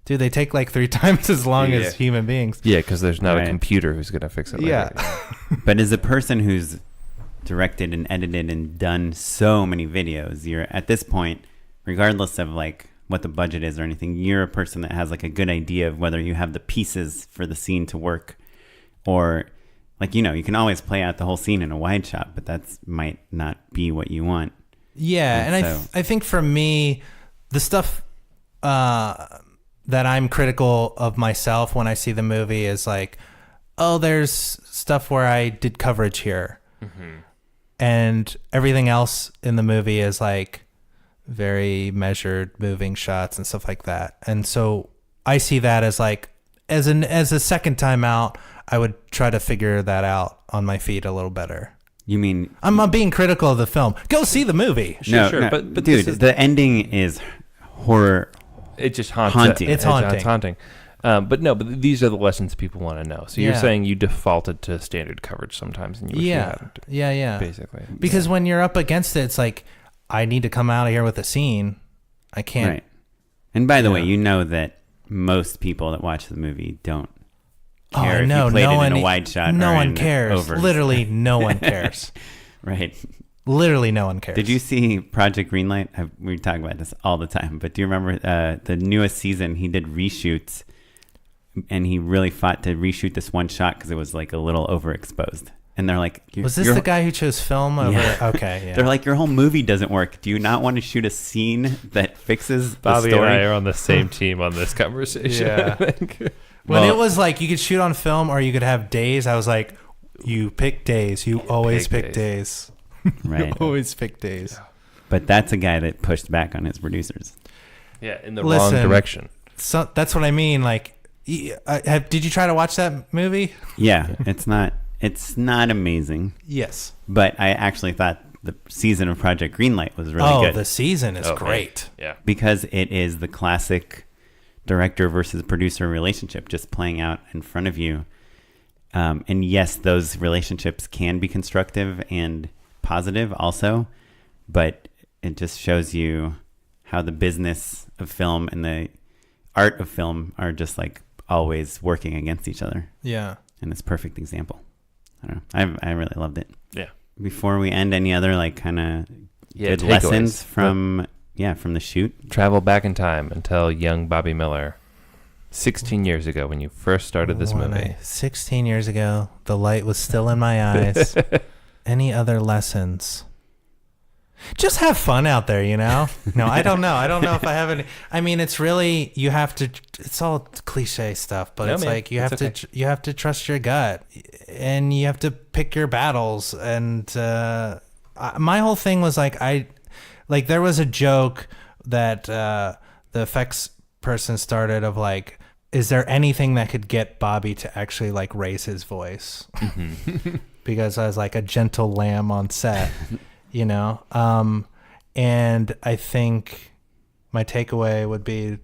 S3: dude, they take like 3 times as long as human beings.
S1: Yeah, because there's not a computer who's going to fix it later.
S3: Yeah.
S2: But as a person who's directed and edited and done so many videos, you're at this point, regardless of like what the budget is or anything, you're a person that has like a good idea of whether you have the pieces for the scene to work, or like, you can always play out the whole scene in a wide shot, but that might not be what you want.
S3: Yeah, and I think for me, the stuff that I'm critical of myself when I see the movie is like, oh, there's stuff where I did coverage here. Mm-hmm. And everything else in the movie is like very measured moving shots and stuff like that. And so I see that as like, as a second time out, I would try to figure that out on my feet a little better.
S2: You mean...
S3: I'm being critical of the film. Go see the movie.
S1: Sure.
S2: No,
S1: But
S2: dude, the ending is horror.
S1: It just haunts
S2: haunting.
S3: It's haunting.
S1: It's haunting. But these are the lessons people want to know. So you're saying you defaulted to standard coverage sometimes, and you wish you hadn't.
S3: Yeah.
S1: Basically.
S3: Because when you're up against it, it's like, I need to come out of here with a scene. I can't.
S2: Right. And by the way, you know that most people that watch the movie don't care if you played it in a wide shot.
S3: No
S2: or
S3: one
S2: in
S3: cares.
S2: overs.
S3: Literally, no one cares.
S2: Right.
S3: Literally, no one cares.
S2: Did you see Project Greenlight? We talk about this all the time, but do you remember the newest season? He did reshoots, and he really fought to reshoot this one shot because it was like a little overexposed. And they're like,
S3: was this the guy who chose film over?
S2: Yeah.
S3: Okay, yeah.
S2: They're like, your whole movie doesn't work. Do you not want to shoot a scene that fixes the
S1: Bobby
S2: story?
S1: and I are on the same team on this conversation.
S3: Yeah.
S1: I think.
S3: When it was like you could shoot on film or you could have days, I was like, you pick days. You always pick days.
S2: Right.
S3: You always pick days.
S2: But that's a guy that pushed back on his producers.
S1: Yeah, in the wrong direction.
S3: So that's what I mean. Like, did you try to watch that movie?
S2: Yeah, it's not amazing.
S3: Yes.
S2: But I actually thought the season of Project Greenlight was really good.
S3: The season is great.
S1: Yeah.
S2: Because it is the classic director versus producer relationship just playing out in front of you. And yes, those relationships can be constructive and positive also, but it just shows you how the business of film and the art of film are just like always working against each other.
S3: Yeah.
S2: And it's a perfect example. I don't know. I really loved it.
S1: Yeah.
S2: Before we end, any other like kind of good
S1: takeaways
S2: lessons from the shoot?
S1: Travel back in time and tell young Bobby Miller 16 years ago when you first started this movie.
S3: 16 years ago, the light was still in my eyes. Any other lessons? Just have fun out there, No, I don't know. I don't know if I have any. I mean, it's really, you have to, it's all cliche stuff, but it's like you have to trust your gut and you have to pick your battles. And my whole thing was like, there was a joke that the effects person started of like, is there anything that could get Bobby to actually like raise his voice? Mm-hmm. Because I was like a gentle lamb on set, and I think my takeaway would be,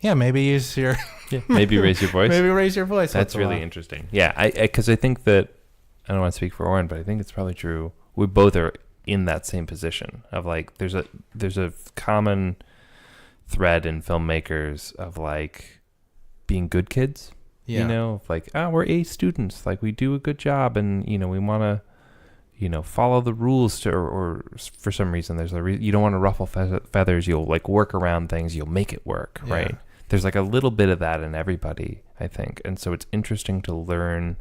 S3: maybe use your,
S1: maybe raise your voice.
S3: Maybe raise your voice.
S1: That's really interesting. Yeah, because I think that, I don't want to speak for Oren, but I think it's probably true. We both are in that same position of like, there's a common thread in filmmakers of like being good kids. Like, we're A students, like we do a good job, and we want to follow the rules or for some reason there's you don't want to ruffle feathers, you'll like work around things, you'll make it work, right? There's like a little bit of that in everybody, I think. And so it's interesting to learn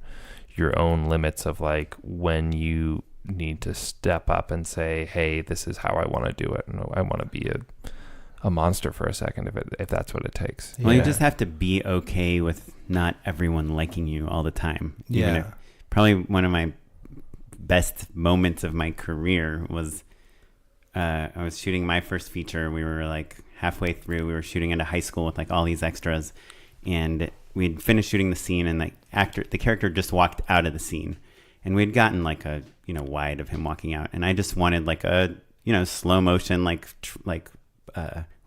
S1: your own limits of like when you need to step up and say, hey, this is how I want to do it, and I want to be a monster for a second if that's what it takes.
S2: Well, you just have to be okay with not everyone liking you all the time. Probably one of my best moments of my career was I was shooting my first feature. We were like halfway through. We were shooting at a high school with like all these extras, and we'd finished shooting the scene, and the character just walked out of the scene, and we'd gotten like a wide of him walking out, and I just wanted like a slow motion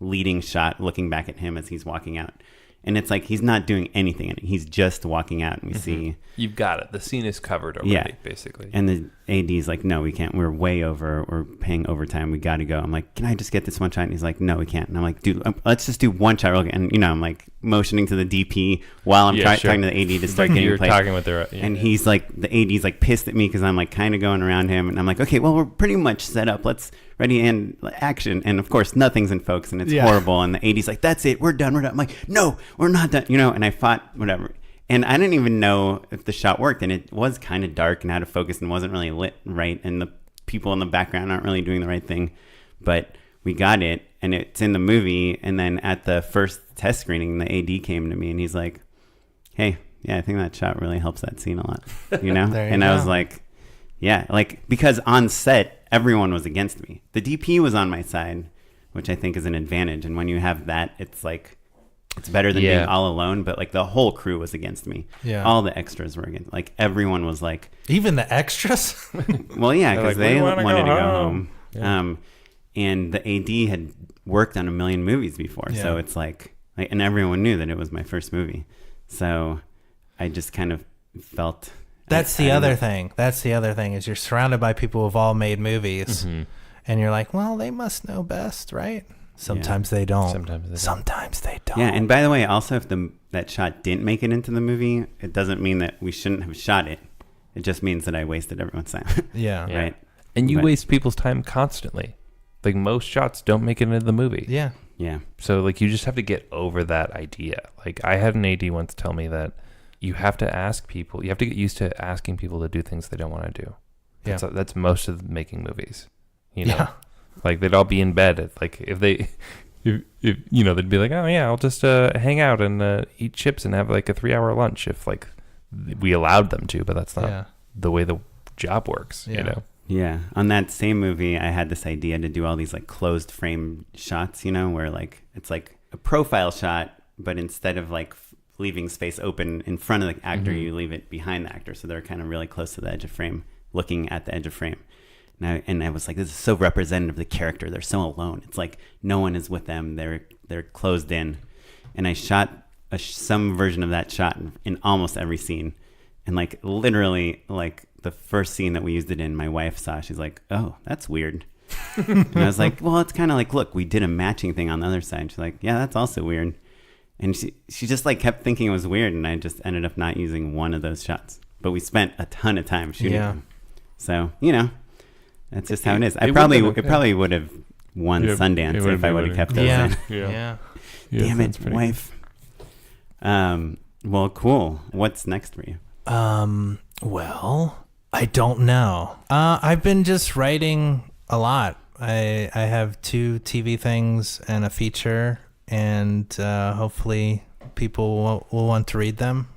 S2: leading shot looking back at him as he's walking out. And it's like he's not doing anything in it. He's just walking out, and we see.
S1: You've got it. The scene is covered already, basically.
S2: And the AD's like, no, we can't. We're way over. We're paying overtime. We got to go. I'm like, can I just get this one shot? And he's like, no, we can't. And I'm like, dude, let's just do one shot. And, I'm like motioning to the DP while I'm talking to the AD to start getting played.
S1: Talking with their,
S2: and he's like, the AD's like pissed at me because I'm like kind of going around him. And I'm like, okay, well, we're pretty much set up. Let's ready and action. And of course, nothing's in focus and it's horrible. And the AD's like, that's it. We're done. I'm like, no, we're not done. And I fought whatever. And I didn't even know if the shot worked. And it was kind of dark and out of focus and wasn't really lit right. And the people in the background aren't really doing the right thing. But we got it. And it's in the movie. And then at the first test screening, the AD came to me and he's like, hey, yeah, I think that shot really helps that scene a lot. And I was like, yeah, like, because on set, everyone was against me. The DP was on my side, which I think is an advantage. And when you have that, it's like, it's better than being all alone, but like the whole crew was against me.
S3: Yeah.
S2: All the extras were against, like everyone was like.
S3: Even the extras?
S2: Well, yeah, because they wanted to go home.
S1: Yeah.
S2: And the AD had worked on a million movies before.
S3: Yeah.
S2: So it's like, and everyone knew that it was my first movie. So I just kind of felt.
S3: That's the other thing. That's the other thing is you're surrounded by people who've all made movies.
S1: Mm-hmm.
S3: And you're like, well, they must know best, right? Sometimes they don't. Sometimes they don't.
S2: Yeah, and by the way, also if that shot didn't make it into the movie, it doesn't mean that we shouldn't have shot it. It just means that I wasted everyone's time.
S3: Yeah.
S2: Right.
S1: And you waste people's time constantly. Like most shots don't make it into the movie.
S3: Yeah.
S2: Yeah.
S1: So like you just have to get over that idea. Like I had an AD once tell me that you have to ask people, you have to get used to asking people to do things they don't want to do. That's most of making movies.
S3: Yeah.
S1: Like they'd all be in bed. Like if they'd be like, oh yeah, I'll just hang out and eat chips and have like a 3-hour lunch if like we allowed them to, but that's not the way the job works,
S2: Yeah. On that same movie, I had this idea to do all these like closed frame shots, where like it's like a profile shot, but instead of like leaving space open in front of the actor, you leave it behind the actor. So they're kind of really close to the edge of frame, looking at the edge of frame. And I was like, this is so representative of the character. They're so alone. It's like no one is with them. They're closed in. And I shot some version of that shot in almost every scene. And like literally like the first scene that we used it in, my wife saw, she's like, oh, that's weird. And I was like, well, it's kind of like, look, we did a matching thing on the other side. She's like, yeah, that's also weird. And she just like kept thinking it was weird. And I just ended up not using one of those shots. But we spent a ton of time shooting them. So, that's just how it is. It probably would have won Sundance if I would have kept those in.
S3: Yeah.
S2: Damn it, wife. Well, cool. What's next for you?
S3: Well, I don't know. I've been just writing a lot. I have 2 TV things and a feature, and hopefully people will want to read them.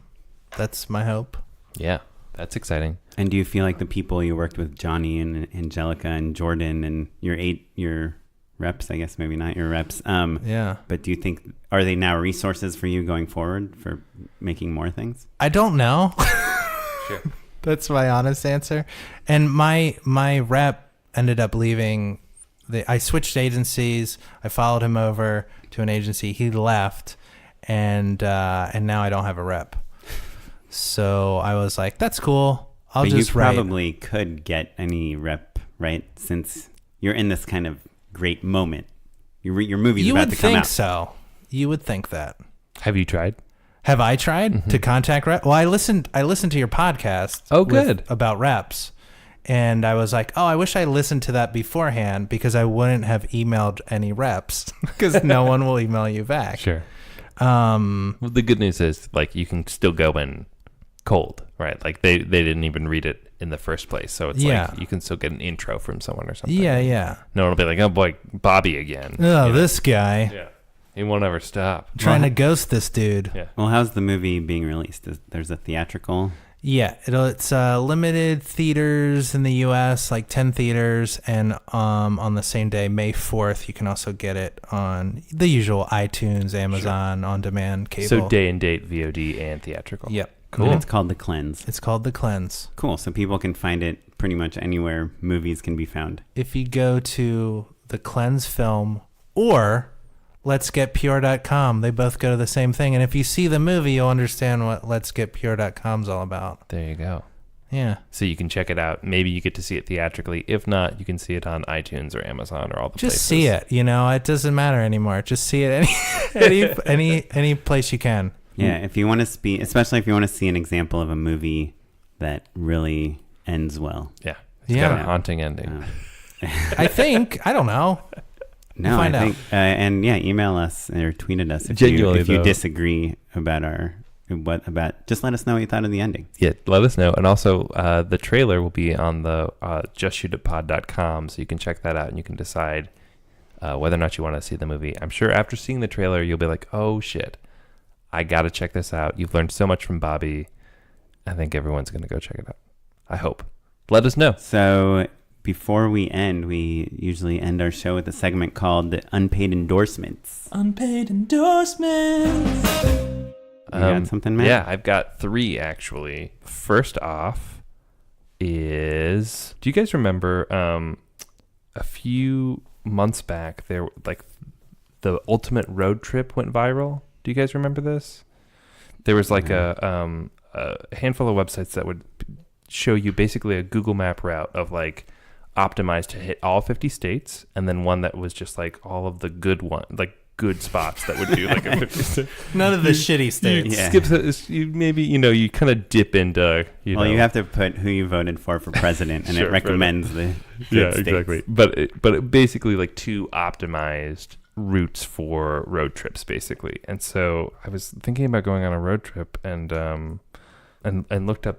S3: That's my hope.
S1: Yeah, that's exciting.
S2: And do you feel like the people you worked with, Johnny and Angelica and Jordan and your reps, I guess maybe not your reps. But do you think, are they now resources for you going forward for making more things?
S3: I don't know.
S1: Sure.
S3: That's my honest answer. And my rep ended up leaving. I switched agencies. I followed him over to an agency. He left, and now I don't have a rep. So I was like, that's cool.
S2: But you probably could get any rep, right? Since you're in this kind of great moment. Your movie's about to come out.
S3: You would think so. You would think that.
S1: Have you tried?
S3: Have I tried to contact rep? Well, I listened to your podcast.
S1: Oh, good.
S3: About reps. And I was like, oh, I wish I listened to that beforehand because I wouldn't have emailed any reps because no one will email you back.
S1: Sure. Well, the good news is like you can still go in cold, right? Like they didn't even read it in the first place. So it's like you can still get an intro from someone or something.
S3: Yeah.
S1: No one will be like, oh boy, Bobby again.
S3: Oh, this guy.
S1: Yeah. He won't ever stop.
S3: Trying to ghost this dude.
S1: Yeah.
S2: Well, how's the movie being released? There's a theatrical?
S3: Yeah, it's limited theaters in the U.S., like 10 theaters, and on the same day, May 4th, you can also get it on the usual iTunes, Amazon, on-demand, cable.
S1: So day and date, VOD, and theatrical.
S3: Yep.
S2: Cool. And it's called The Cleanse.
S3: It's called The Cleanse.
S2: Cool. So people can find it pretty much anywhere movies can be found.
S3: If you go to The Cleanse Film or letsgetpure.com. They both go to the same thing. And if you see the movie, you'll understand what letsgetpure.com's all about.
S1: There you go.
S3: Yeah.
S1: So you can check it out. Maybe you get to see it theatrically. If not, you can see it on iTunes or Amazon or all the places.
S3: Just see it. It doesn't matter anymore. Just see it any place you can.
S2: Yeah, if you want to especially if you want to see an example of a movie that really ends well.
S1: Yeah. It's got a haunting ending.
S2: I
S3: don't know.
S2: No,
S3: we'll find
S2: I think, and email us or tweet at us if you disagree about just let us know what you thought of the ending.
S1: Yeah, let us know. And also, the trailer will be on the justshootitpod.com, so you can check that out and you can decide whether or not you want to see the movie. I'm sure after seeing the trailer, you'll be like, oh shit, I got to check this out. You've learned so much from Bobby. I think everyone's going to go check it out. I hope. Let us know.
S2: So before we end, we usually end our show with a segment called Unpaid Endorsements.
S3: Unpaid endorsements.
S2: You got something, Matt?
S1: Yeah, I've got 3 actually. First off is, do you guys remember a few months back there, like the Ultimate Road Trip went viral? Do you guys remember this? There was like a handful of websites that would show you basically a Google Map route of like optimized to hit all 50 states, and then one that was just like all of the good good spots that would do like a 50 state.
S3: None of the shitty states.
S1: You kind of dip into,
S2: you have to put who you voted for president, and it recommends the good states.
S1: Exactly. But it basically like 2 optimized routes for road trips basically. And so I was thinking about going on a road trip and looked up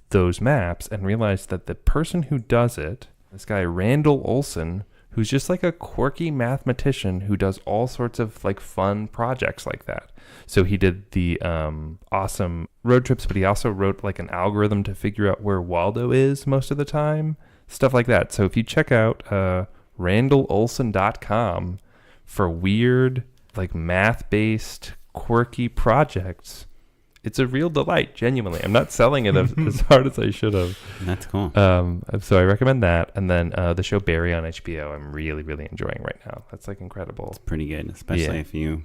S1: those maps and realized that the person who does it, this guy Randall Olson, who's just like a quirky mathematician who does all sorts of like fun projects like that. So he did the awesome road trips, but he also wrote like an algorithm to figure out where Waldo is most of the time, stuff like that. So if you check out randallolson.com for weird, like math-based, quirky projects, it's a real delight, genuinely. I'm not selling it as hard as I should have.
S2: That's cool.
S1: So I recommend that. And then the show Barry on HBO, I'm really, really enjoying right now. That's like incredible.
S2: It's pretty good, especially if you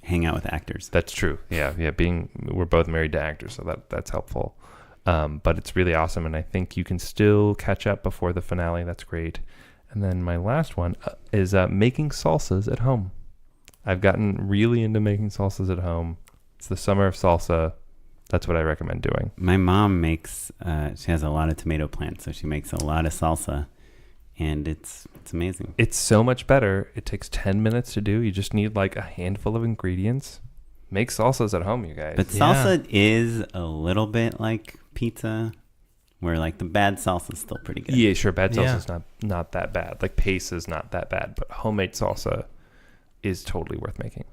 S2: hang out with actors.
S1: That's true. Yeah. We're both married to actors, so that's helpful. But it's really awesome, and I think you can still catch up before the finale. That's great. And then my last one is making salsas at home. I've gotten really into making salsas at home. It's the summer of salsa. That's what I recommend doing.
S2: My mom makes, she has a lot of tomato plants, so she makes a lot of salsa, and it's amazing.
S1: It's so much better. It takes 10 minutes to do. You just need like a handful of ingredients. Make salsas at home, you guys.
S2: But salsa is a little bit like pizza, where like the bad salsa is still pretty good.
S1: Yeah, sure. Bad salsa is not that bad. Like paste is not that bad, but homemade salsa is totally worth making.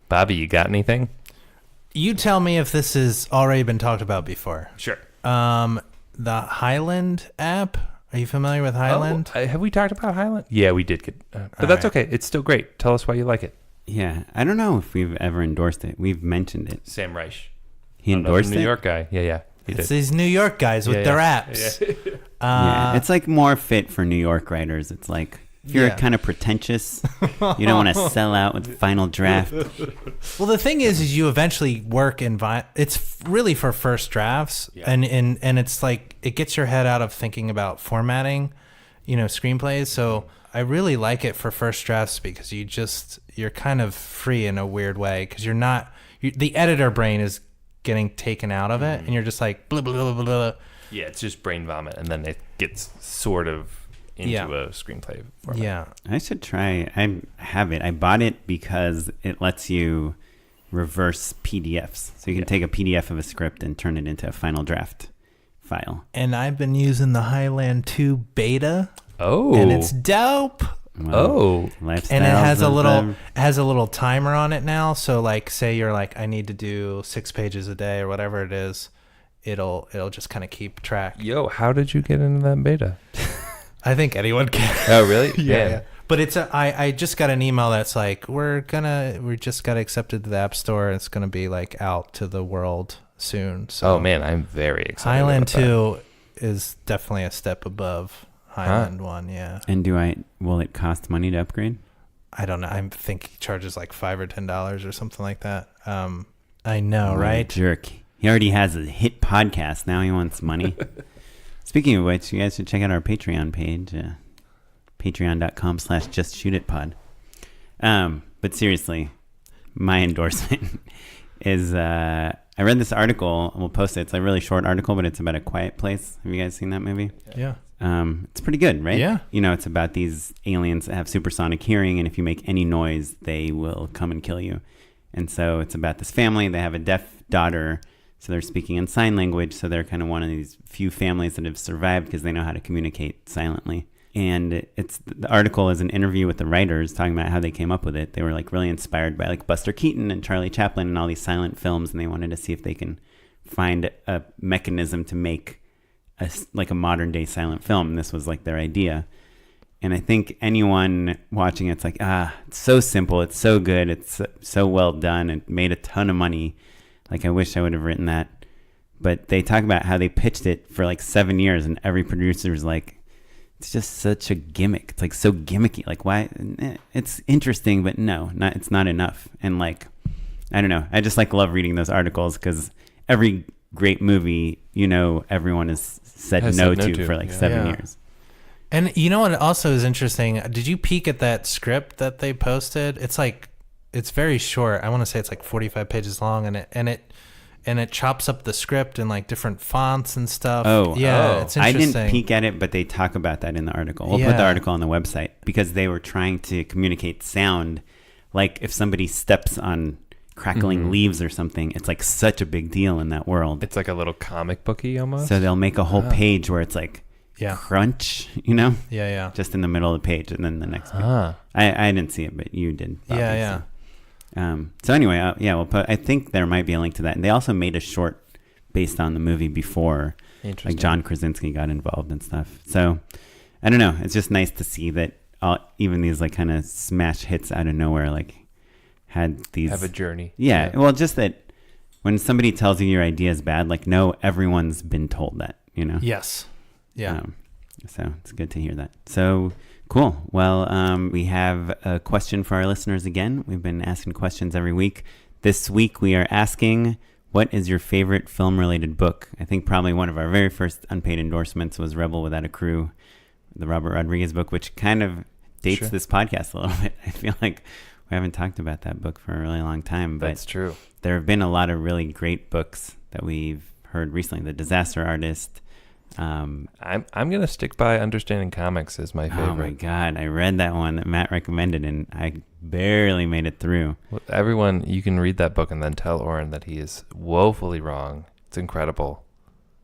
S1: Bobby, you got anything?
S3: You tell me if this has already been talked about before.
S1: Sure.
S3: The Highland app. Are you familiar with Highland?
S1: Have we talked about Highland? Yeah, we did. But that's okay. It's still great. Tell us why you like it.
S2: Yeah. I don't know if we've ever endorsed it. We've mentioned it.
S1: Sam Reich.
S2: He endorsed it?
S1: New York guy. Yeah.
S3: It's these New York guys with their apps.
S2: Yeah. It's like more fit for New York writers. It's like, if you're kind of pretentious, you don't want to sell out with Final Draft.
S3: Well, the thing is you eventually work in it's really for first drafts, and it's like it gets your head out of thinking about formatting, screenplays. So I really like it for first drafts because you're kind of free in a weird way because the editor brain is getting taken out of it, and you're just like blah blah blah blah blah.
S1: Yeah, it's just brain vomit, and then it gets sort of into a screenplay format.
S2: Yeah. I should try. I have it. I bought it because it lets you reverse PDFs. So you can take a PDF of a script and turn it into a Final Draft file.
S3: And I've been using the Highland 2 beta.
S1: Oh.
S3: And it's dope.
S2: Well,
S3: and it has a little timer on it now. So like say you're like, I need to do 6 pages a day or whatever it is, it'll just kind of keep track.
S1: Yo, how did you get into that beta?
S3: I think anyone can.
S1: Oh, really?
S3: Yeah. But it's I just got an email that's like, we just got accepted to the App Store. It's going to be like out to the world soon. So
S1: oh man, I'm very excited.
S3: Highland 2 is definitely a step above Highland 1. Yeah.
S2: And will it cost money to upgrade?
S3: I don't know. I think he charges like $5 or $10 or something like that. I know,
S2: What a
S3: right?
S2: jerk. He already has a hit podcast. Now he wants money. Speaking of which, you guys should check out our Patreon page, patreon.com/justshootitpod. But seriously, my endorsement is I read this article. We'll post it. It's a really short article, but it's about A Quiet Place. Have you guys seen that movie?
S3: Yeah.
S2: It's pretty good, right?
S3: Yeah.
S2: You know, it's about these aliens that have supersonic hearing, and if you make any noise, they will come and kill you. And so it's about this family. They have a deaf daughter, so they're speaking in sign language. So they're kind of one of these few families that have survived because they know how to communicate silently. And the article is an interview with the writers talking about how they came up with it. They were like really inspired by like Buster Keaton and Charlie Chaplin and all these silent films, and they wanted to see if they can find a mechanism to make like a modern day silent film. And this was like their idea. And I think anyone watching it's like, it's so simple, it's so good, it's so well done, it made a ton of money. Like I wish I would have written that. But they talk about how they pitched it for like 7 years, and every producer was like, it's just such a gimmick. It's like so gimmicky. Like why? It's interesting, but no, it's not enough. And like, I don't know. I just like love reading those articles because every great movie, you know, everyone has said no to for like 7 years.
S3: And you know what also is interesting? Did you peek at that script that they posted? It's like, it's very short. I want to say it's like 45 pages long, and it chops up the script in like different fonts and stuff. It's interesting.
S2: I didn't peek at it, but they talk about that in the article. We'll put the article on the website because they were trying to communicate sound. Like if somebody steps on crackling leaves or something, it's like such a big deal in that world.
S1: It's like a little comic booky almost.
S2: So they'll make a whole page where it's like crunch, you know?
S3: Yeah.
S2: Just in the middle of the page, and then the next page. I didn't see it, but you did.
S3: Yeah.
S2: So anyway, we'll put. I think there might be a link to that. And they also made a short based on the movie before, like John Krasinski got involved and stuff. So I don't know. It's just nice to see that even these like kind of smash hits out of nowhere, like had these
S1: have a journey.
S2: Yeah. Well, just that when somebody tells you your idea is bad, like no, everyone's been told that, you know.
S3: Yes. Yeah.
S2: So it's good to hear that. So cool. Well, we have a question for our listeners again. We've been asking questions every week. This week we are asking, what is your favorite film-related book? I think probably one of our very first unpaid endorsements was Rebel Without a Crew, the Robert Rodriguez book, which kind of dates this podcast a little bit. I feel like we haven't talked about that book for a really long time. But
S1: that's true.
S2: There have been a lot of really great books that we've heard recently. The Disaster Artist.
S1: I'm gonna stick by Understanding Comics as my favorite.
S2: Oh my god, I read that one that Matt recommended and I barely made it through.
S1: Well, everyone, you can read that book and then tell Oren that he is woefully wrong. It's incredible.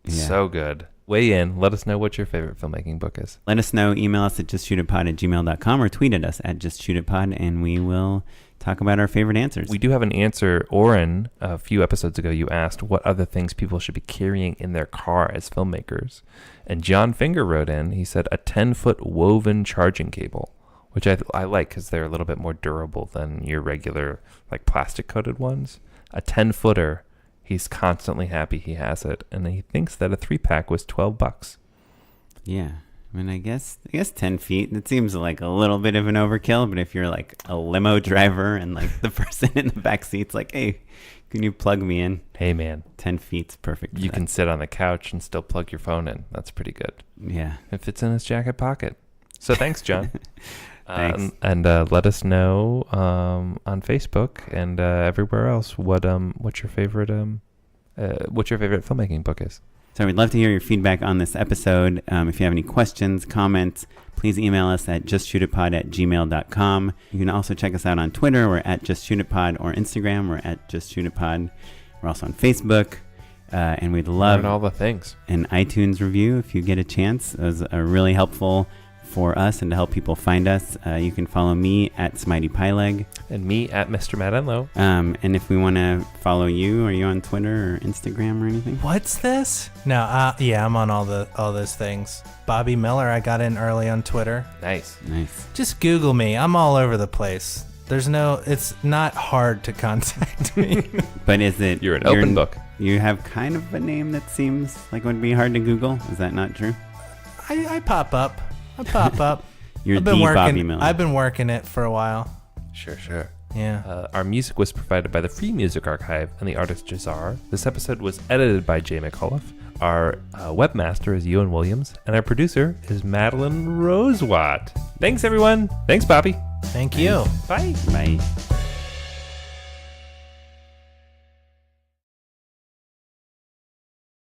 S1: So good. Weigh in. Let us know what your favorite filmmaking book is.
S2: Let us know. Email us at justshootitpod@gmail.com or tweet at us at justshootitpod, and we will talk about our favorite answers.
S1: We do have an answer. Oren, a few episodes ago, you asked what other things people should be carrying in their car as filmmakers. And John Finger wrote in, he said, a 10-foot woven charging cable, which I like because they're a little bit more durable than your regular like plastic-coated ones. A 10-footer, he's constantly happy he has it. And he thinks that a 3-pack was $12.
S2: Yeah. I mean, I guess 10 feet, it seems like a little bit of an overkill, but if you're like a limo driver and like the person in the back seat's like, hey, can you plug me in?
S1: Hey, man.
S2: 10 feet's perfect.
S1: You can sit on the couch and still plug your phone in. That's pretty good.
S2: Yeah.
S1: It fits in his jacket pocket. So thanks, John.
S2: Thanks.
S1: And let us know on Facebook and everywhere else what's your favorite filmmaking book is.
S2: So we'd love to hear your feedback on this episode. If you have any questions, comments, please email us at justshootitpod@gmail.com. You can also check us out on Twitter. We're at justshootitpod, or Instagram. We're at justshootitpod. We're also on Facebook. And we'd love
S1: all the things.
S2: An iTunes review if you get a chance. It was really helpful for us and to help people find us. You can follow me at Smitey Pyleg.
S1: And me at Mr. Matt Enlow.
S2: And if we want to follow you, are you on Twitter or Instagram or anything?
S3: What's this? No, I'm on all those things. Bobby Miller, I got in early on Twitter.
S1: Nice.
S3: Just Google me. I'm all over the place. It's not hard to contact me.
S2: But is it...
S1: You're an open book.
S2: You have kind of a name that seems like it would be hard to Google. Is that not true?
S3: I pop up.
S2: You're
S3: I've been
S2: the
S3: working,
S2: Bobby Miller.
S3: I've been working it for a while.
S1: Sure.
S3: Yeah.
S1: Our music was provided by the Free Music Archive and the artist Jahzzar. This episode was edited by Jay McAuliffe. Our webmaster is Ewan Williams, and our producer is Madeline Rosewatt. Thanks, everyone. Thanks, Bobby.
S3: Thank you.
S1: Bye.
S2: Bye.